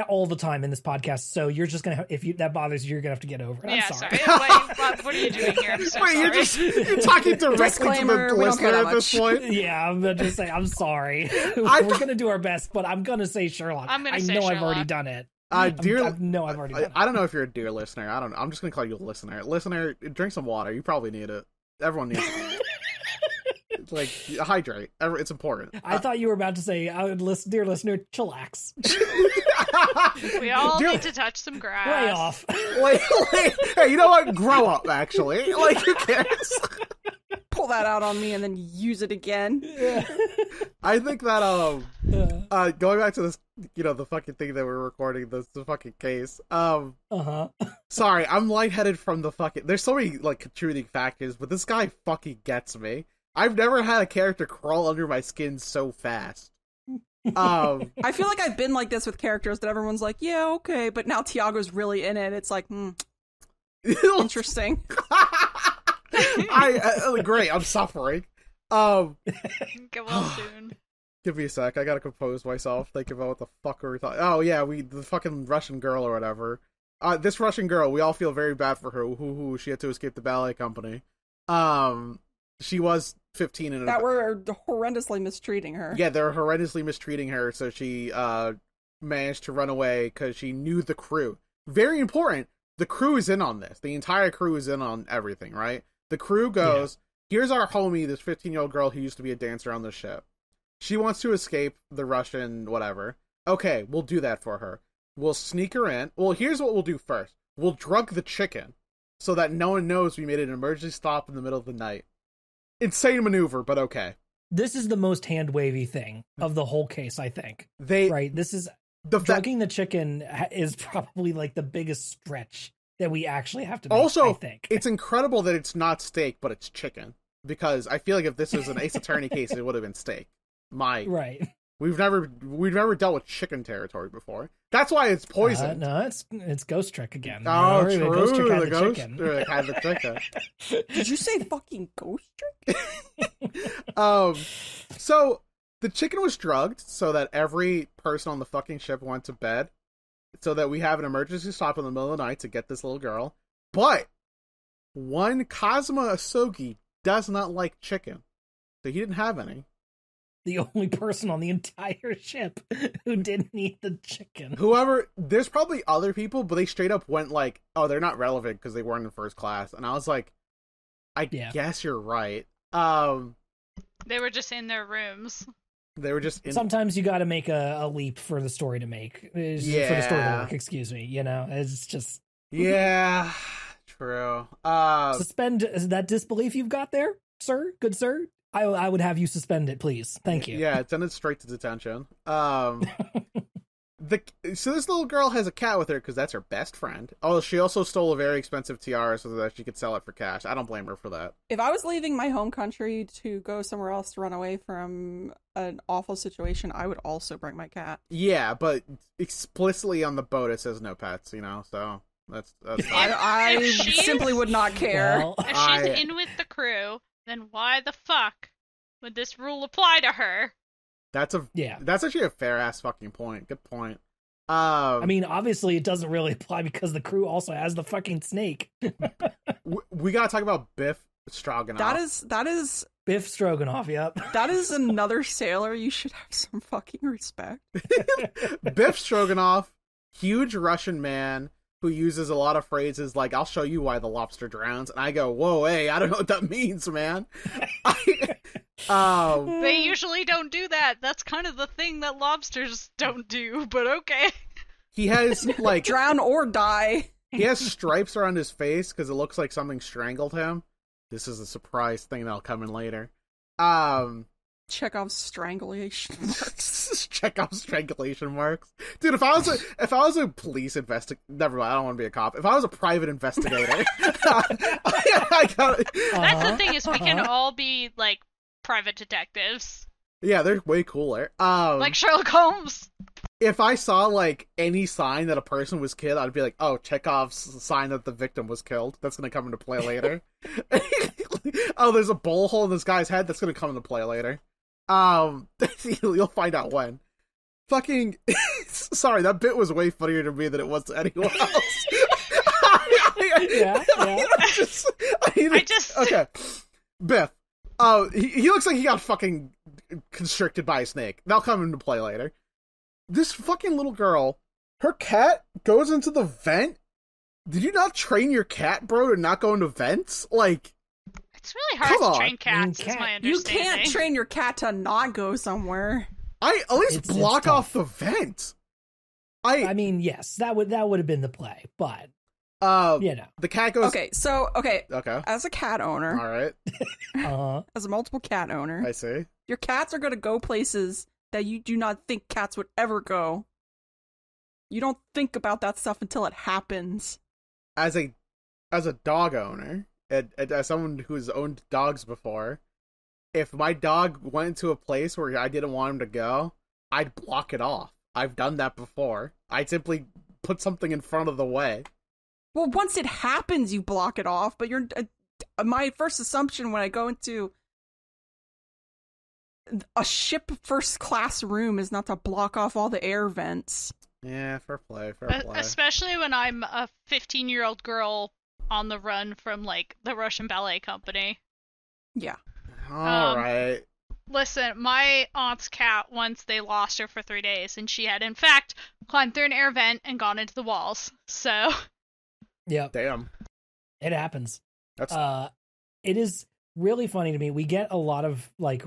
All the time in this podcast, so you're just gonna if that bothers you, you're gonna have to get over it. I'm sorry. What are you doing here? I'm so sorry. You're talking directly to the listener at this point. Yeah, I'm gonna just say I'm sorry. We're gonna do our best, but I'm gonna say Sherlock. I know Sherlock. I've already done it. I've already done it. I don't know if you're a dear listener. I don't know. I'm just gonna call you a listener. Listener, drink some water. You probably need it. Everyone needs it. Like, hydrate. It's important. I thought you were about to say, dear listener, chillax. We all need to touch some grass. Way off. Wait, hey, you know what? Grow up, actually. Like, who cares? Pull that out on me and then use it again. Yeah. I think that, going back to this, the fucking thing that we're recording, the fucking case, sorry, I'm lightheaded from the fucking, there's so many, like, contributing factors, but this guy fucking gets me. I've never had a character crawl under my skin so fast. I feel like I've been like this with characters that everyone's like, yeah, okay, but now Tiago's really in it. It's like, interesting. Great, I'm suffering. Get well soon. Give me a sec, I gotta compose myself, think about what the fuck we were talking. Oh yeah, the fucking Russian girl or whatever. This Russian girl, we all feel very bad for her. Who she had to escape the ballet company. She was 15 and that were horrendously mistreating her. Yeah, they're horrendously mistreating her, so she managed to run away because she knew the crew. Very important. The crew is in on this. The entire crew is in on everything, right? The crew goes, here's our homie, this 15-year-old girl who used to be a dancer on the ship. She wants to escape the Russian whatever. Okay, we'll do that for her. We'll sneak her in. Well, here's what we'll do first. We'll drug the chicken so that no one knows we made an emergency stop in the middle of the night. Insane maneuver, but okay. This is the most hand-wavy thing of the whole case, I think. This is... drugging the chicken is probably, like, the biggest stretch that we actually have to make, also, I think. It's incredible that it's not steak, but it's chicken. Because I feel like if this was an Ace Attorney case, it would have been steak. Right. We've never dealt with chicken territory before. That's why it's poison. No, it's Ghost Trick again. Oh, true. The Ghost Trick had the chicken. Had the chicken. Did you say fucking Ghost Trick? So the chicken was drugged so that every person on the fucking ship went to bed, so that we have an emergency stop in the middle of the night to get this little girl. But one Kazuma Asogi does not like chicken, so he didn't have any. The only person on the entire ship who didn't eat the chicken. There's probably other people, but they straight up went like, oh, they're not relevant because they weren't in first class. And I was like, I guess you're right. They were just in their rooms. They were just Sometimes you gotta make a leap for the story to make. For the story to work, excuse me. It's just... Yeah, true. Suspend that disbelief you've got there, sir? Good sir? I would have you suspend it, please. Thank you. Yeah, send it straight to detention. So this little girl has a cat with her because that's her best friend. Oh, she also stole a very expensive tiara so that she could sell it for cash. I don't blame her for that. If I was leaving my home country to go somewhere else to run away from an awful situation, I would also bring my cat. Yeah, but explicitly on the boat it says no pets, so that's I simply would not care. Well, if she's in with the crew, then why the fuck would this rule apply to her? That's actually a fair ass fucking point. Good point. I mean, obviously it doesn't really apply because the crew also has the fucking snake. we gotta talk about Biff Stroganoff. That is Biff Stroganoff. Yep. That is another sailor. You should have some fucking respect. Biff Stroganoff, huge Russian man who uses a lot of phrases like, I'll show you why the lobster drowns. And I go, whoa, hey, I don't know what that means, man. They usually don't do that. That's kind of the thing that lobsters don't do, but okay. He has, like... drown or die. He has stripes around his face because it looks like something strangled him. This is a surprise thing that'll come in later. Chekhov's strangulation marks. Chekhov's strangulation marks. Dude, if I was a police never mind, I don't want to be a cop. If I was a private investigator, I got it. That's the thing is we can all be like private detectives. Yeah, they're way cooler. Like Sherlock Holmes. If I saw like any sign that a person was killed, I'd be like, "Oh, Chekhov's sign that the victim was killed." That's gonna come into play later. Oh, there's a bullet hole in this guy's head. That's gonna come into play later. You'll find out when. Fucking sorry, that bit was way funnier to me than it was to anyone else. Yeah. Okay. Biff. He looks like he got fucking constricted by a snake. That'll come into play later. This fucking little girl, her cat goes into the vent. Did you not train your cat, bro, to not go into vents? Like, It's really hard Come to on. train cats, is my understanding. You can't train your cat to not go somewhere. At least block off the vent. I mean, yes, that would have been the play, but the cat goes. Okay. As a cat owner, All right. as a multiple cat owner, I see. your cats are going to go places that you do not think cats would ever go. You don't think about that stuff until it happens. As a dog owner, and as someone who's owned dogs before, if my dog went into a place where I didn't want him to go, I'd block it off. I've done that before. I'd simply put something in front of the way. Well, once it happens, you block it off. But my first assumption when I go into a ship first class room is not to block off all the air vents. Yeah, fair play. Especially when I'm a 15-year-old girl on the run from, like, the Russian ballet company. Yeah. All right. Listen, my aunt's cat, once they lost her for 3 days, and she had, in fact, climbed through an air vent and gone into the walls. So... Yeah. Damn. It happens. That's... It is really funny to me. We get a lot of, like,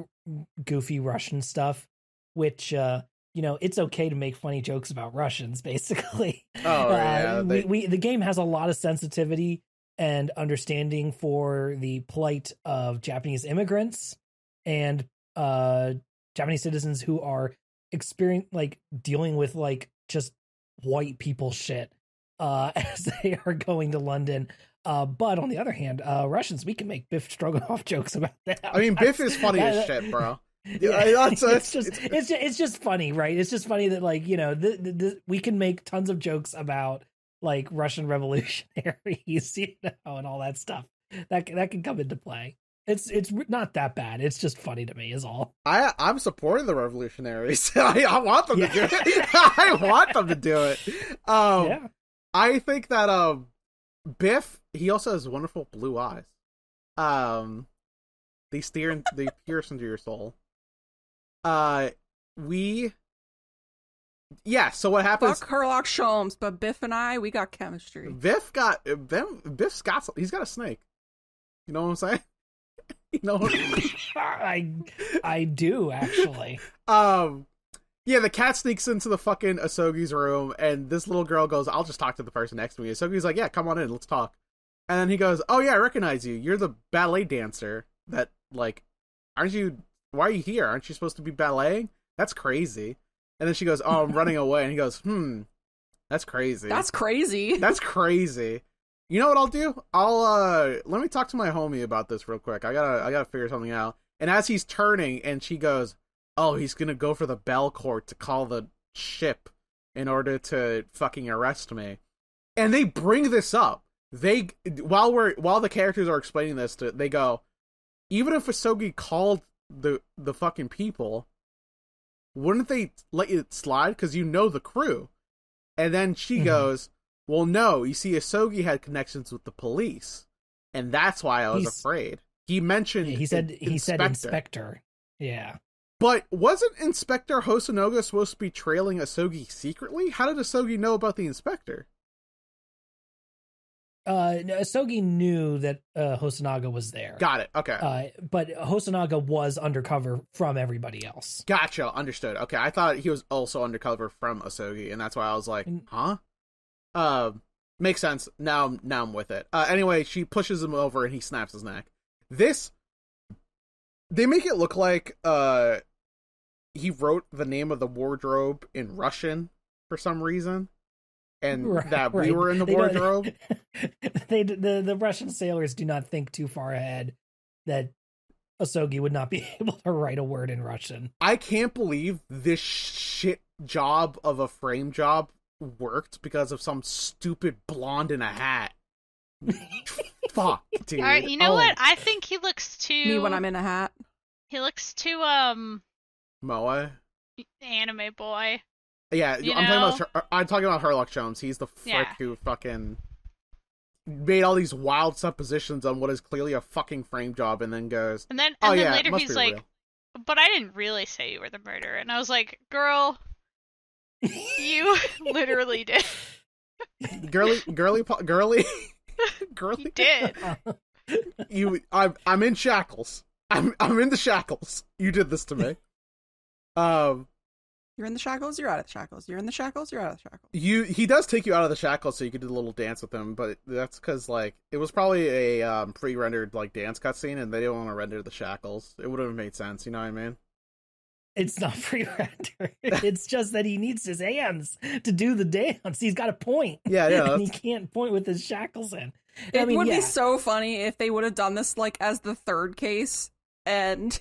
goofy Russian stuff, which, it's okay to make funny jokes about Russians, basically. Oh, yeah. The game has a lot of sensitivity and understanding for the plight of Japanese immigrants and Japanese citizens who are dealing with, like, just white people shit as they are going to London. But on the other hand, Russians, we can make Biff Stroganoff jokes about that. I mean, Biff is funny as shit, bro. Yeah, it's just funny, right? It's just funny that, like, we can make tons of jokes about, like, Russian revolutionaries, and all that stuff. That can come into play. It's not that bad. It's just funny to me, is all. I'm supporting the revolutionaries. I want them to do it. I want them to do it. I think that Biff, he also has wonderful blue eyes. They pierce into your soul. So what happens? Fuck Herlock Sholmes, but Biff and I, we got chemistry. Biff's got he's got a snake. You know what I'm saying? You know what I do, actually. Yeah, the cat sneaks into the fucking Asogi's room, and this little girl goes, I'll just talk to the person next to me. Asogi's like, yeah, come on in, let's talk. And then he goes, oh yeah, I recognize you. You're the ballet dancer that, like, why are you here? Aren't you supposed to be balleting? That's crazy. And then she goes, oh, I'm running away. And he goes, that's crazy. That's crazy. That's crazy. You know what I'll do? Let me talk to my homie about this real quick. I gotta figure something out. And as he's turning, and she goes, oh, he's gonna go for the bell court to call the ship in order to fucking arrest me. And they bring this up. While the characters are explaining this, they go, even if Asogi called the fucking people, wouldn't they let it slide? Because you know the crew. And then she goes, well, no, you see, Asogi had connections with the police, and that's why I was afraid. He mentioned he said Inspector. Yeah. But wasn't Inspector Hosonoga supposed to be trailing Asogi secretly? How did Asogi know about the Inspector? Asogi knew that Hosonaga was there. Got it. Okay. But Hosonaga was undercover from everybody else. Gotcha. Understood. Okay, I thought he was also undercover from Asogi, and that's why I was like, huh? Makes sense. Now I'm with it. Anyway, she pushes him over, and he snaps his neck. They make it look like he wrote the name of the wardrobe in Russian for some reason. And we were in the wardrobe. The Russian sailors do not think too far ahead that Asogi would not be able to write a word in Russian. I can't believe this shit job of a frame job worked because of some stupid blonde in a hat. Fuck, dude. All right, you know what? I think he looks too... Me when I'm in a hat. He looks too, Moe? Anime boy. Yeah, I'm talking about Herlock Sholmes. He's the frick who fucking made all these wild suppositions on what is clearly a fucking frame job, and then goes, and then later he's like, but I didn't really say you were the murderer. And I was like, girl, you literally did. girly. You did. I'm in shackles. I'm in the shackles. You did this to me. You're in the shackles, you're out of the shackles. You're in the shackles, you're out of the shackles. He does take you out of the shackles so you could do a little dance with him, but that's because, like, it was probably a pre-rendered, like, dance cutscene, and they didn't want to render the shackles. It would have made sense, you know what I mean? It's not pre-rendered. It's just that he needs his hands to do the dance. He's got a point. Yeah. And he can't point with his shackles in. It would be so funny if they would have done this, like, as the third case, and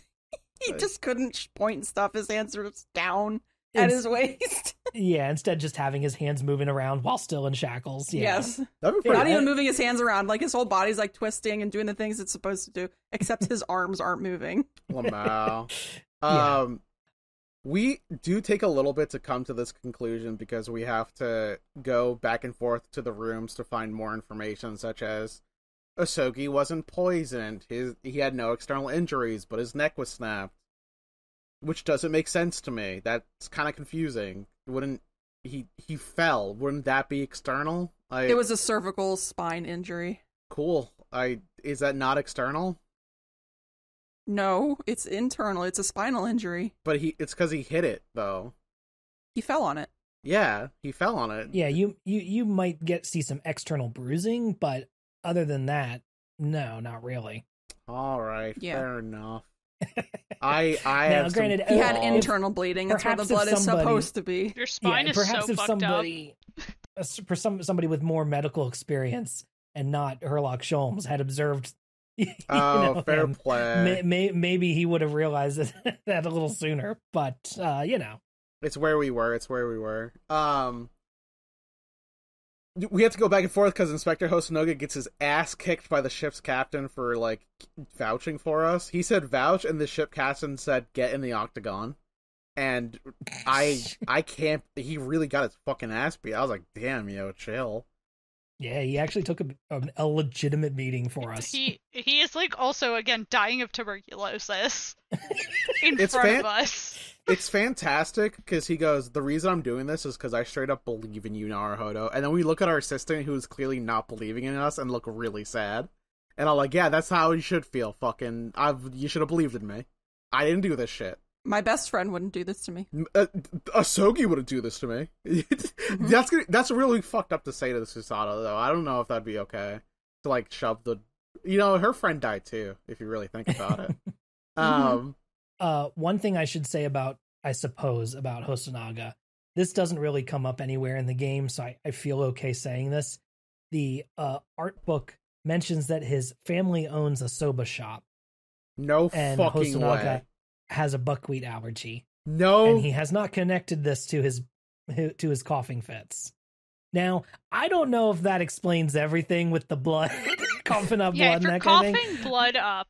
he just couldn't point and stuff. His hands are down at his waist. Yeah, instead just having his hands moving around while still in shackles. Yeah. Yes. Not even moving his hands around. Like, his whole body's, like, twisting and doing the things it's supposed to do, except his arms aren't moving. Wow. We do take a little bit to come to this conclusion because we have to go back and forth to the rooms to find more information, such as Asogi wasn't poisoned. He had no external injuries, but his neck was snapped. Which doesn't make sense to me. That's kind of confusing. Wouldn't he fell? Wouldn't that be external? It was a cervical spine injury. Cool. Is that not external? No, it's internal. It's a spinal injury. But it's because he hit it, though. He fell on it. Yeah, he fell on it. Yeah, you might see some external bruising, but other than that, no, not really. All right, yeah. Fair enough. I now, granted, he had internal bleeding. That's where the blood is supposed to be. Your spine is so fucked up. For somebody with more medical experience and not Herlock Sholmes had observed. Fair play. Maybe he would have realized that a little sooner, but it's where we were. We have to go back and forth because Inspector Hosonoga gets his ass kicked by the ship's captain for, like, vouching for us. He said vouch, and the ship captain said get in the octagon. And I can't... He really got his fucking ass beat. I was like, damn, chill. Yeah, he actually took a legitimate meeting for us. He is, like, also, again, dying of tuberculosis in front of us. It's fantastic because he goes, the reason I'm doing this is because I straight up believe in you, Naruhodo. And then we look at our assistant who's clearly not believing in us and look really sad. And I'm like, yeah, that's how you should feel. You should have believed in me. I didn't do this shit. My best friend wouldn't do this to me. Asogi wouldn't do this to me. That's really fucked up to say to the Susato, though. I don't know if that'd be okay. To, like, shove the... her friend died, too, if you really think about it. One thing I should say about Hosonaga, this doesn't really come up anywhere in the game, so I feel okay saying this. The art book mentions that his family owns a soba shop. No and fucking Hosonaga way. Has a buckwheat allergy. No. And he has not connected this to his coughing fits. Now, I don't know if that explains everything with the blood, coughing up blood and that kind of thing. Yeah, if you're coughing blood up,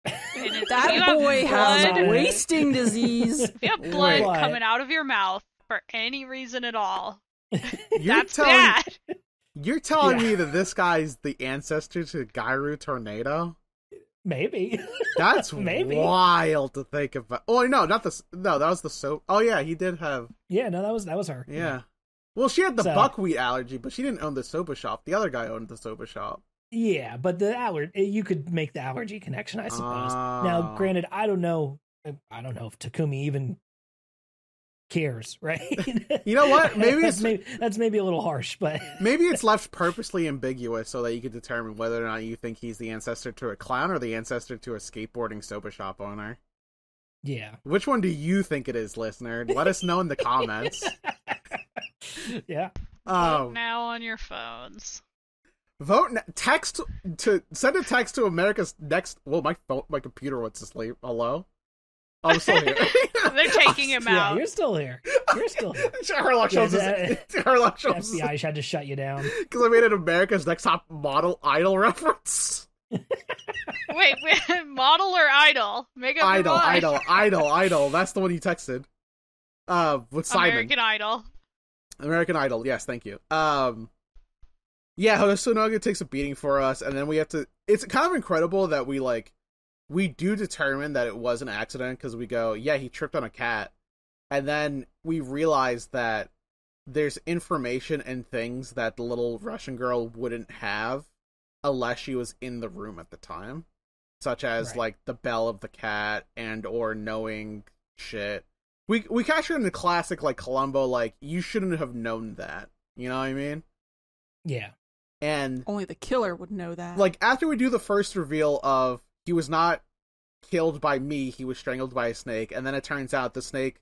that boy has wasting disease. If you have blood coming out of your mouth for any reason at all, that's bad. You're telling me that this guy's the ancestor to Gairu Tornado? Maybe. That's maybe wild to think about. Oh no, that was the soap. Oh yeah, he did have. Yeah, no, that was her. Yeah. Well, she had the buckwheat allergy, but she didn't own the soba shop. The other guy owned the soba shop. Yeah, but you could make the allergy connection, I suppose. Now, granted, I don't know if Takumi even cares, right? You know what? Maybe that's maybe a little harsh, but maybe it's left purposely ambiguous so that you could determine whether or not you think he's the ancestor to a clown or the ancestor to a skateboarding soba shop owner. Yeah. Which one do you think it is, listener? Let us know in the comments. Yeah. Vote now on your phones. Send a text to America's Next. Well, my computer wants to sleep. Hello. I'm still here. They're taking him out. Yeah, you're still here. Herlock Sholmes. FBI had to shut you down because I made an America's Next Top Model Idol reference. Wait, model or idol? Make up Idol. That's the one you texted. With Simon. American Idol. Yes, thank you. Yeah, Hosonaga takes a beating for us, and then we have to... It's kind of incredible that we do determine that it was an accident, because we go, yeah, he tripped on a cat. And then we realize that there's information and things that the little Russian girl wouldn't have unless she was in the room at the time, such as like the bell of the cat and or knowing shit. We catch her in the classic like Columbo, like you shouldn't have known that. You know what I mean? Yeah. And only the killer would know that. Like after we do the first reveal of he was not killed by me, he was strangled by a snake, and then it turns out the snake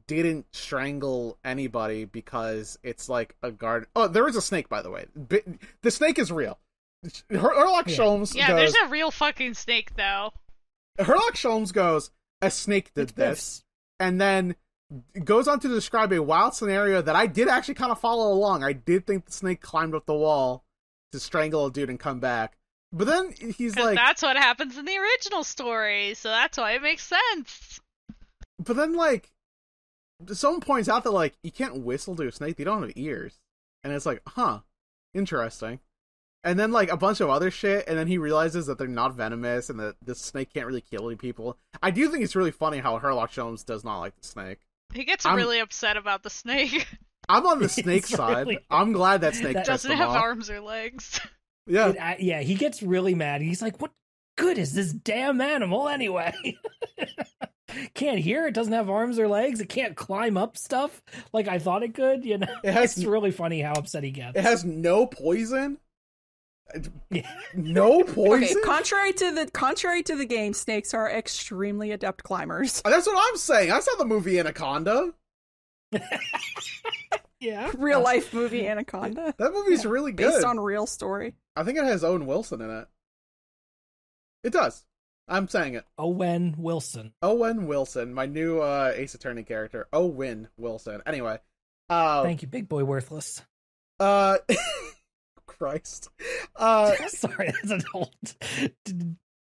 didn't strangle anybody because it's like a guard. Oh, there is a snake, by the way. The snake is real. Herlock Sholmes goes, there's a real fucking snake, though. Herlock Sholmes goes, a snake did this. And then goes on to describe a wild scenario that I did actually kind of follow along. I did think the snake climbed up the wall to strangle a dude and come back. But then he's like... that's what happens in the original story, so that's why it makes sense. But then, like, someone points out that, like, you can't whistle to a snake. They don't have ears. And it's like, huh, interesting. And then, like, a bunch of other shit, and then he realizes that they're not venomous and that the snake can't really kill any people. I do think it's really funny how Herlock Sholmes does not like the snake. He gets really upset about the snake. I'm on the snake side. Really... I'm glad that snake doesn't have arms or legs. Yeah. Yeah, he gets really mad. He's like, what good is this damn animal anyway? Can't hear, it doesn't have arms or legs, it can't climb up stuff like I thought it could, you know? It's really funny how upset he gets. It has no poison. No poison. Okay, contrary to the game, snakes are extremely adept climbers. That's what I'm saying. I saw the movie Anaconda. Yeah, real life movie Anaconda. That movie's really good, based on real story. I think it has Owen Wilson in it. It does. I'm saying it. Owen Wilson, my new Ace Attorney character. Owen Wilson. Anyway, thank you, Big Boy Worthless. Christ. Sorry, that's an old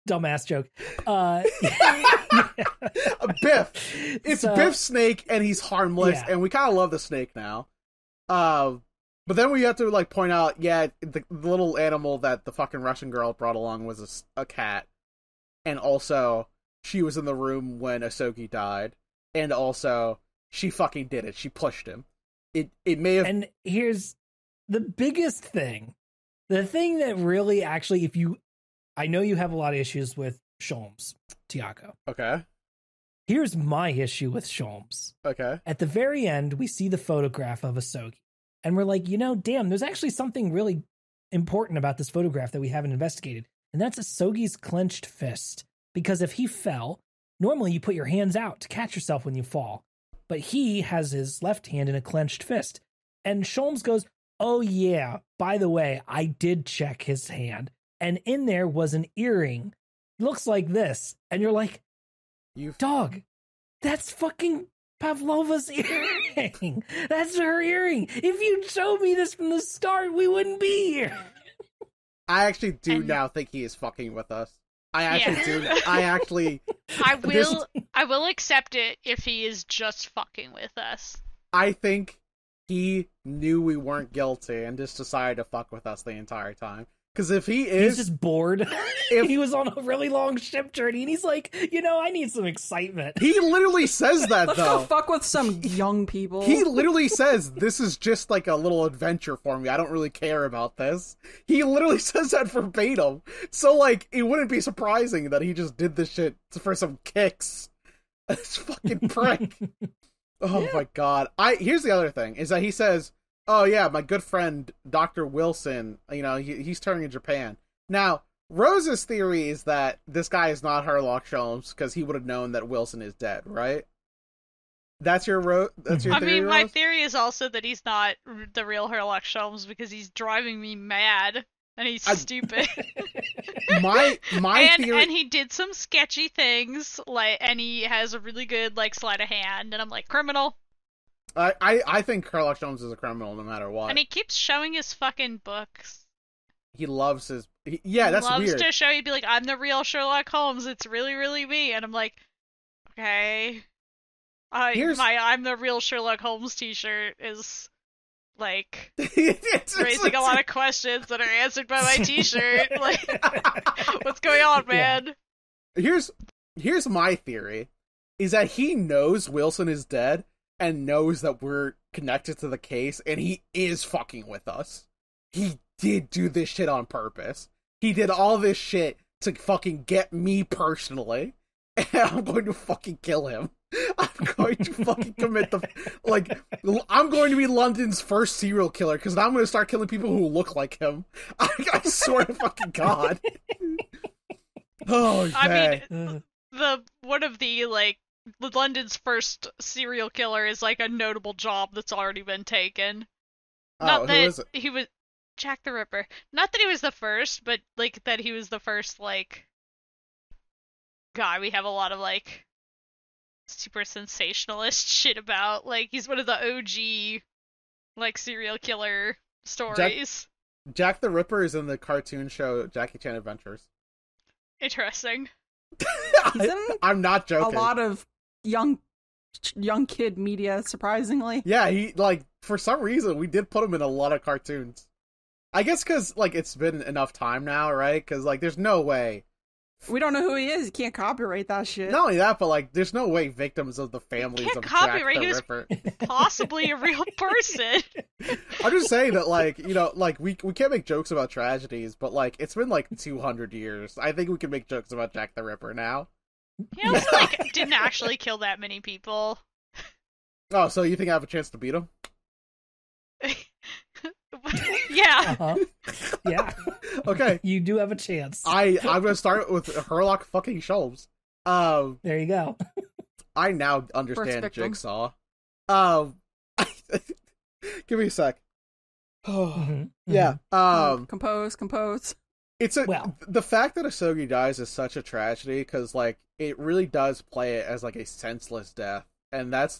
dumbass joke. Biff. It's Biff Snake, and he's harmless, and we kind of love the snake now. But then we have to like point out, the little animal that the fucking Russian girl brought along was a cat, and also she was in the room when Asogi died, and also she fucking did it. She pushed him. It may have. And here's the biggest thing. The thing that really actually, I know you have a lot of issues with Sholmes, Tiago. Okay. Here's my issue with Sholmes. Okay. At the very end, we see the photograph of Asogi, and we're like, damn, there's actually something really important about this photograph that we haven't investigated, and that's Asogi's clenched fist. Because if he fell, normally you put your hands out to catch yourself when you fall, but he has his left hand in a clenched fist. And Sholmes goes, oh yeah, by the way, I did check his hand, and in there was an earring. Looks like this. And you're like, dog, that's fucking Pavlova's earring. That's her earring. If you'd showed me this from the start, we wouldn't be here. I actually do now think he is fucking with us. I actually do. I will accept it if he is just fucking with us. I think he knew we weren't guilty and just decided to fuck with us the entire time. Because if he's just bored. If he was on a really long ship journey and he's like, I need some excitement. He literally says that, Let's though. go fuck with some young people. He literally says, this is just like a little adventure for me. I don't really care about this. He literally says that verbatim. So, like, it wouldn't be surprising that he just did this shit for some kicks. This fucking prick. Oh my god. Here's the other thing, is that he says, oh yeah, my good friend, Dr. Wilson, he's turning in Japan. Now, Rose's theory is that this guy is not Herlock Sholmes because he would have known that Wilson is dead, right? That's your theory, I mean, my Rose? theory is also that he's not the real Herlock Sholmes because he's driving me mad and he's stupid. My theory... And he did some sketchy things, and he has a really good sleight of hand, and I'm like, criminal. I think Herlock Sholmes is a criminal no matter what. And he keeps showing his fucking books. He loves his... that's weird. He loves to show you, be like, I'm the real Sherlock Holmes, it's really, really me. And I'm like, okay. I'm the real Sherlock Holmes t-shirt is, raising a lot of questions that are answered by my t-shirt. What's going on, man? Yeah. Here's my theory, is that he knows Wilson is dead, and knows that we're connected to the case, and he is fucking with us. He did do this shit on purpose. he did all this shit to fucking get me personally, and I'm going to fucking kill him. I'm going to fucking commit I'm going to be London's first serial killer, because I'm going to start killing people who look like him. I swear to fucking God. Oh, yeah. I mean, one of the, London's first serial killer is, a notable job that's already been taken. Not that he was Jack the Ripper. Not that he was the first, but, that he was the first, God, we have a lot of, super sensationalist shit about. He's one of the OG, serial killer stories. Jack the Ripper is in the cartoon show Jackie Chan Adventures. Interesting. I'm not joking. A lot of young kid media, surprisingly. Yeah, he, for some reason, we did put him in a lot of cartoons. I guess because, it's been enough time now, right? Because, there's no way. We don't know who he is. You can't copyright that shit. Not only that, but, there's no way victims of the families of Jack the Ripper. Possibly a real person. I'm just saying that, we can't make jokes about tragedies, but, it's been, 200 years. I think we can make jokes about Jack the Ripper now. He also, didn't actually kill that many people. Oh, so you think I have a chance to beat him? Yeah. Uh-huh. Yeah. Okay. You do have a chance. I'm gonna start with Herlock fucking Sholmes. There you go. I now understand Jigsaw. Give me a sec. Mm-hmm. Yeah. Compose. It's the fact that Asogi dies is such a tragedy, because it really does play it as a senseless death, and that's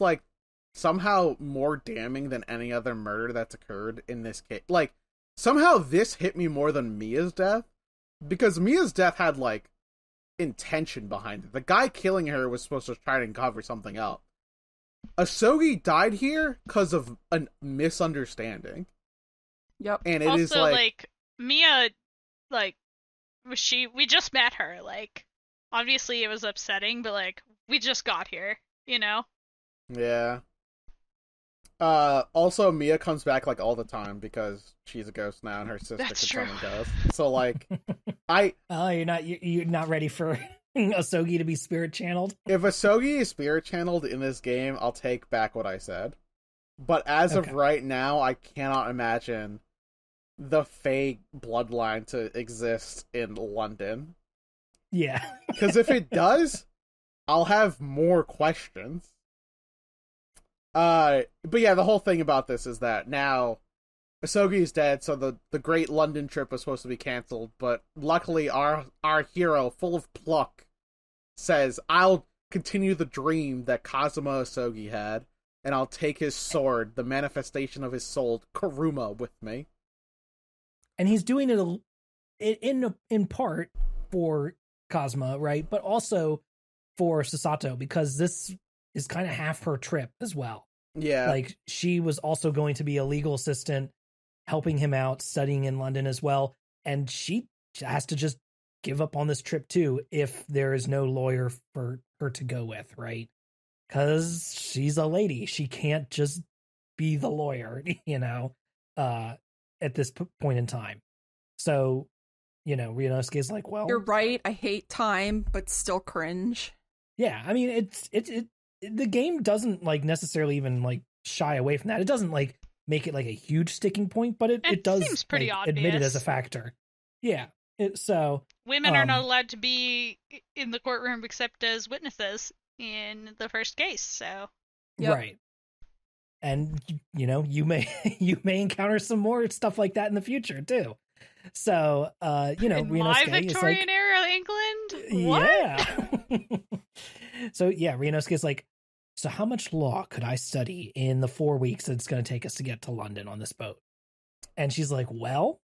somehow more damning than any other murder that's occurred in this case. Somehow this hit me more than Mia's death, because Mia's death had intention behind it. The guy killing her was supposed to try and cover something up. Asogi died here because of a misunderstanding. Yep. And it also, is Mia, we just met her. Obviously it was upsetting, but we just got here, you know? Yeah. Also, Mia comes back all the time because she's a ghost now, and her sister That's can true. summon ghosts. So you're not ready for Asogi to be spirit channeled. If Asogi is spirit channeled in this game, I'll take back what I said. But as of right now, I cannot imagine the Fae bloodline to exist in London. Yeah. Because if it does, I'll have more questions. But yeah, the whole thing about this is that now Asogi is dead, so the great London trip was supposed to be cancelled, but luckily our hero, full of pluck, says, I'll continue the dream that Kazuma Asogi had, and I'll take his sword, the manifestation of his soul, Kuruma, with me. And he's doing it in part for Kazuma, right? But also for Sasato, because this is kind of half her trip as well. Yeah. She was also going to be a legal assistant, helping him out, studying in London as well. And she has to just give up on this trip too, if there is no lawyer for her to go with, right? Because she's a lady. She can't just be the lawyer, at this point in time. So, Ryunosuke is well... You're right, I hate time, but still cringe. Yeah, I mean, the game doesn't necessarily even shy away from that. It doesn't make it a huge sticking point, but it does seems pretty obvious. Admit it as a factor. Yeah. Women are not allowed to be in the courtroom except as witnesses in the first case, so. Yep. Right. And you may encounter some more stuff like that in the future too. So in my Victorian era England? What? Yeah. So yeah, Ryunosuke is so how much law could I study in the 4 weeks that it's going to take us to get to London on this boat? And she's like, well,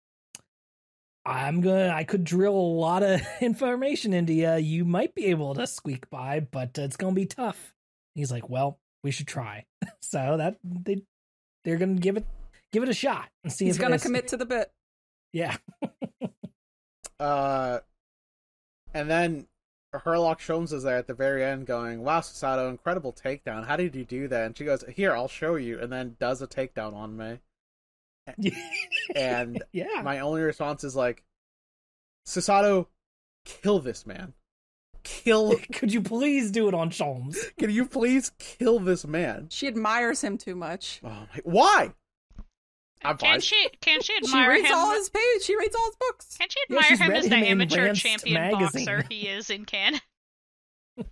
I could drill a lot of information into you. You might be able to squeak by, but it's going to be tough. And he's like, well, we should try. So that they're going to give it a shot and see He's if going to commit to the bit. Yeah. And then Herlock Sholmes is there at the very end going, wow, Sasato, incredible takedown. How did you do that? And she goes, here, I'll show you, and then does a takedown on me. And yeah. my only response is Susato, kill this man. Kill. Could you please do it on Sholmes? Can you please kill this man? She admires him too much. Oh my, why? Can't she admire She reads him? all his pages. She reads all his books. Can't she Yeah, admire she's him read as him the in amateur Ranced champion magazine. boxer he is in canon?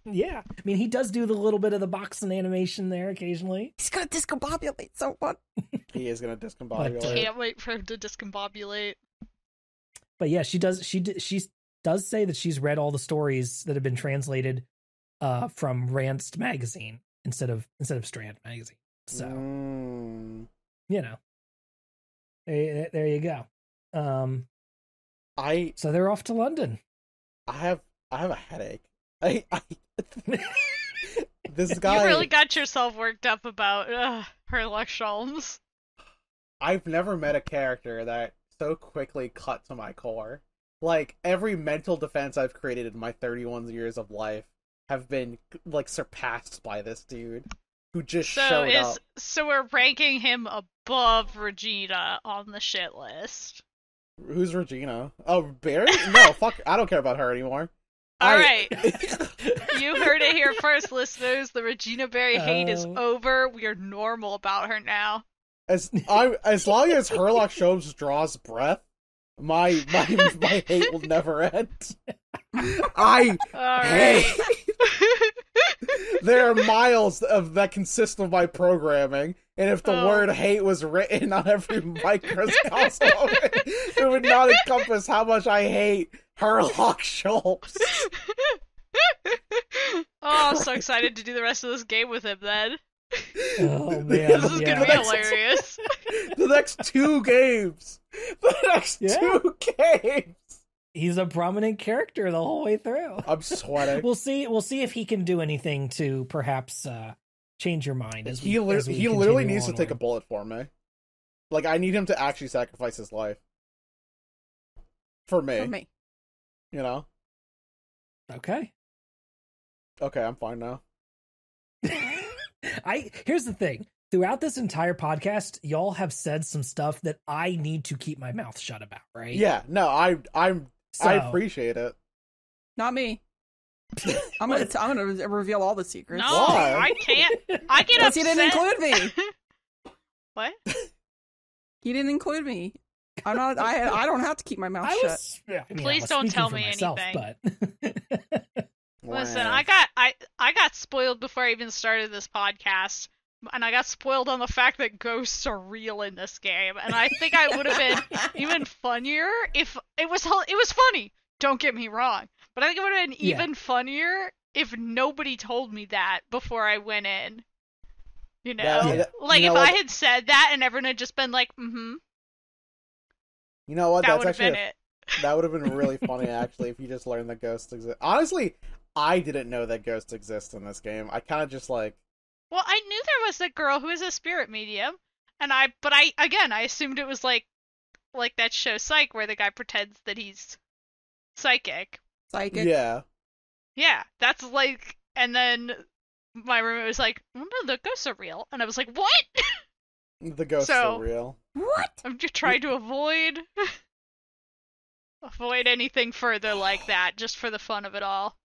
Yeah. I mean, he does do the little bit of the boxing animation there occasionally. He's gonna discombobulate someone. He is gonna discombobulate. But, Can't wait for him to discombobulate. But yeah, she does say that she's read all the stories that have been translated from Ranced magazine instead of Strand magazine. So, you know. There you go. So they're off to London. I have a headache. This guy. You really got yourself worked up about Herlock Sholmes. I've never met a character that so quickly cut to my core. Like, every mental defense I've created in my 31 years of life have been, like, surpassed by this dude who just showed up. So we're ranking him above Regina on the shit list. Who's Regina? Oh, Barry? No, fuck, I don't care about her anymore. Alright. You heard it here first, listeners. The Regina Berry hate is over. We are normal about her now. As long as Herlock Sholmes draws breath, my hate will never end. Hate. There are miles of that consist of my programming, and if the word hate was written on every microcosm, it would not encompass how much I hate Herlock Sholmes. Oh, I'm so excited to do the rest of this game with him then. Oh man, This is gonna be hilarious. The next two games. Two games. He's a prominent character the whole way through. I'm sweating. We'll see if he can do anything to perhaps change your mind. He literally needs to take a bullet for me. Like, I need him to actually sacrifice his life. For me. You know? Okay. Okay, I'm fine now. Here's the thing. Throughout this entire podcast, y'all have said some stuff that I need to keep my mouth shut about, right? Yeah, no, I appreciate it. Not me. I'm gonna reveal all the secrets. No, Why? I can't. I get upset. He didn't include me. What? He didn't include me. I'm not. I don't have to keep my mouth shut. Please don't tell me anything. But... Listen, I got spoiled before I even started this podcast, and I got spoiled on the fact that ghosts are real in this game. And I think I would have been even funnier if it was funny. Don't get me wrong, but I think it would have been even funnier if nobody told me that before I went in. You know, if I had said that and everyone had just been like, "Mm-hmm." You know what? That would have been it. That would have been really funny, actually, if you just learned that ghosts exist. Honestly, I didn't know that ghosts exist in this game. I kind of just like... Well, I knew there was a girl who is a spirit medium, but I assumed it was like that show Psych, where the guy pretends that he's psychic. Psychic? Yeah. Yeah, that's like... And then my roommate was like, "Oh no, the ghosts are real." And I was like, "What?" The ghosts are real. What? I'm just trying to avoid anything further like that, just for the fun of it all.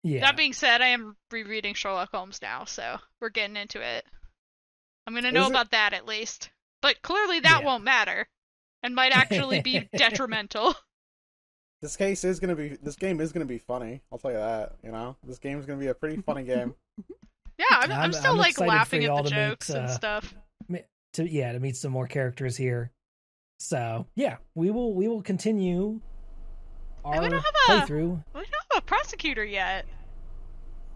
Yeah. That being said, I am rereading Sherlock Holmes now, so we're getting into it. I'm gonna know about that at least. But clearly that won't matter, and might actually be detrimental. This game is gonna be funny. I'll tell you that. You know, this game is gonna be a pretty funny game. Yeah, I'm still like laughing at the jokes and stuff. To meet some more characters here. So yeah, we will continue our playthrough. We don't have a prosecutor yet.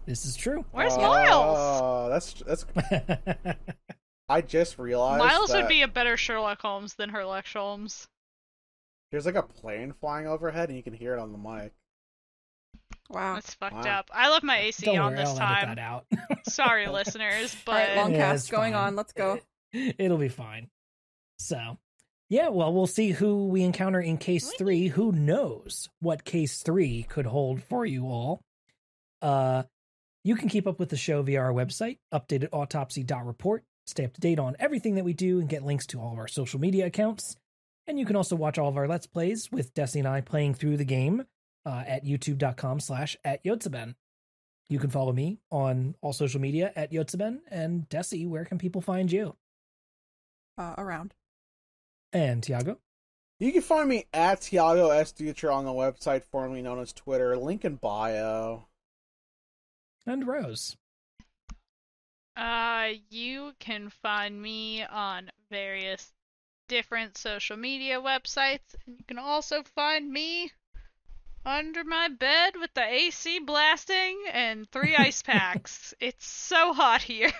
This is true. Where's Miles? Oh, that's. I just realized Miles would be a better Sherlock Holmes than Herlock Sholmes. There's like a plane flying overhead, and you can hear it on the mic. Wow, that's fucked up. I left my AC Don't on worry, this I'll time. edit that out. Sorry, listeners, but all right, long cast going on. Let's go. It'll be fine. So, yeah, well, we'll see who we encounter in Case 3. Who knows what Case 3 could hold for you all. You can keep up with the show via our website, updatedautopsy.report. Stay up to date on everything that we do and get links to all of our social media accounts. And you can also watch all of our Let's Plays with Dessy and I playing through the game at youtube.com/@Yotsuben. You can follow me on all social media at Yotsuben. And Dessy, where can people find you? Around. And Tiago? You can find me at Tiago S. Dutra on the website formerly known as Twitter. Link in bio. And Rose? You can find me on various different social media websites, and you can also find me under my bed with the AC blasting and 3 ice packs. It's so hot here.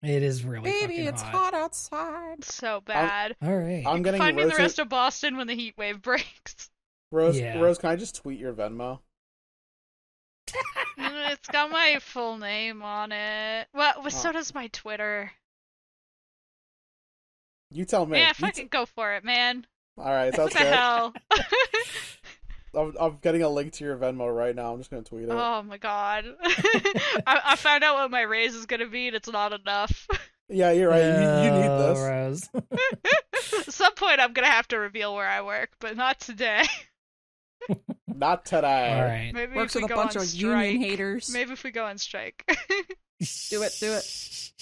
It is really Baby, fucking it's hot. hot outside. So bad. All right. I'm getting Find me in the Rose. rest of Boston when the heat wave breaks. Rose, Yeah. Rose, can I just tweet your Venmo? It's got my full name on it. Well, so does my Twitter. You tell me. Yeah, fucking go for it, man. All right, What sounds the good. hell? I'm getting a link to your Venmo right now. I'm just gonna tweet it. Oh my god. I found out what my raise is gonna be, and it's not enough. Yeah, you're right. You need this. Rose. At some point, I'm gonna have to reveal where I work, but not today. Not today. All right. Maybe Works if we with a go bunch on of strike. union haters. Maybe if we go on strike. Do it.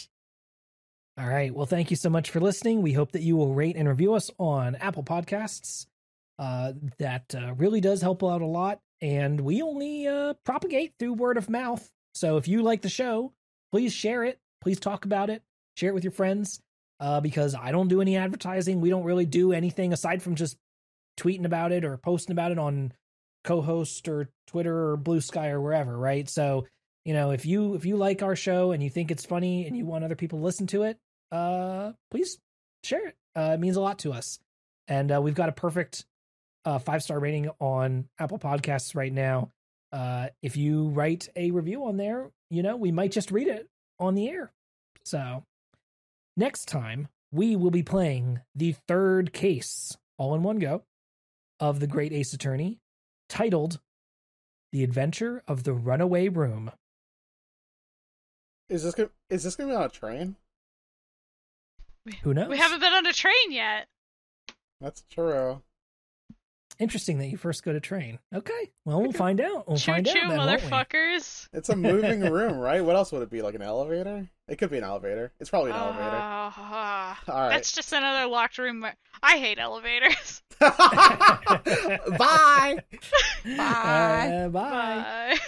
All right. Well, thank you so much for listening. We hope that you will rate and review us on Apple Podcasts. That really does help out a lot. And we only propagate through word of mouth. So if you like the show, please share it. Please talk about it. Share it with your friends. Because I don't do any advertising. We don't really do anything aside from just tweeting about it or posting about it on Co-Host or Twitter or Blue Sky or wherever, right? So, if you like our show and you think it's funny and you want other people to listen to it, please share it. It means a lot to us. And we've got a perfect 5-star rating on Apple Podcasts right now. If you write a review on there, we might just read it on the air. So next time we will be playing the 3rd case all in one go of the Great Ace Attorney, titled The Adventure of the Runaway Room. Is this gonna be on a train? Who knows? We haven't been on a train yet. That's true. Interesting that you first go to train. Okay, well, we'll find out. We'll find out Choo-choo, then, won't we? motherfuckers. It's a moving room, right? What else would it be? Like an elevator? It could be an elevator. It's probably an elevator. All right. That's just another locked room. I hate elevators. Bye. Bye. Bye. Bye.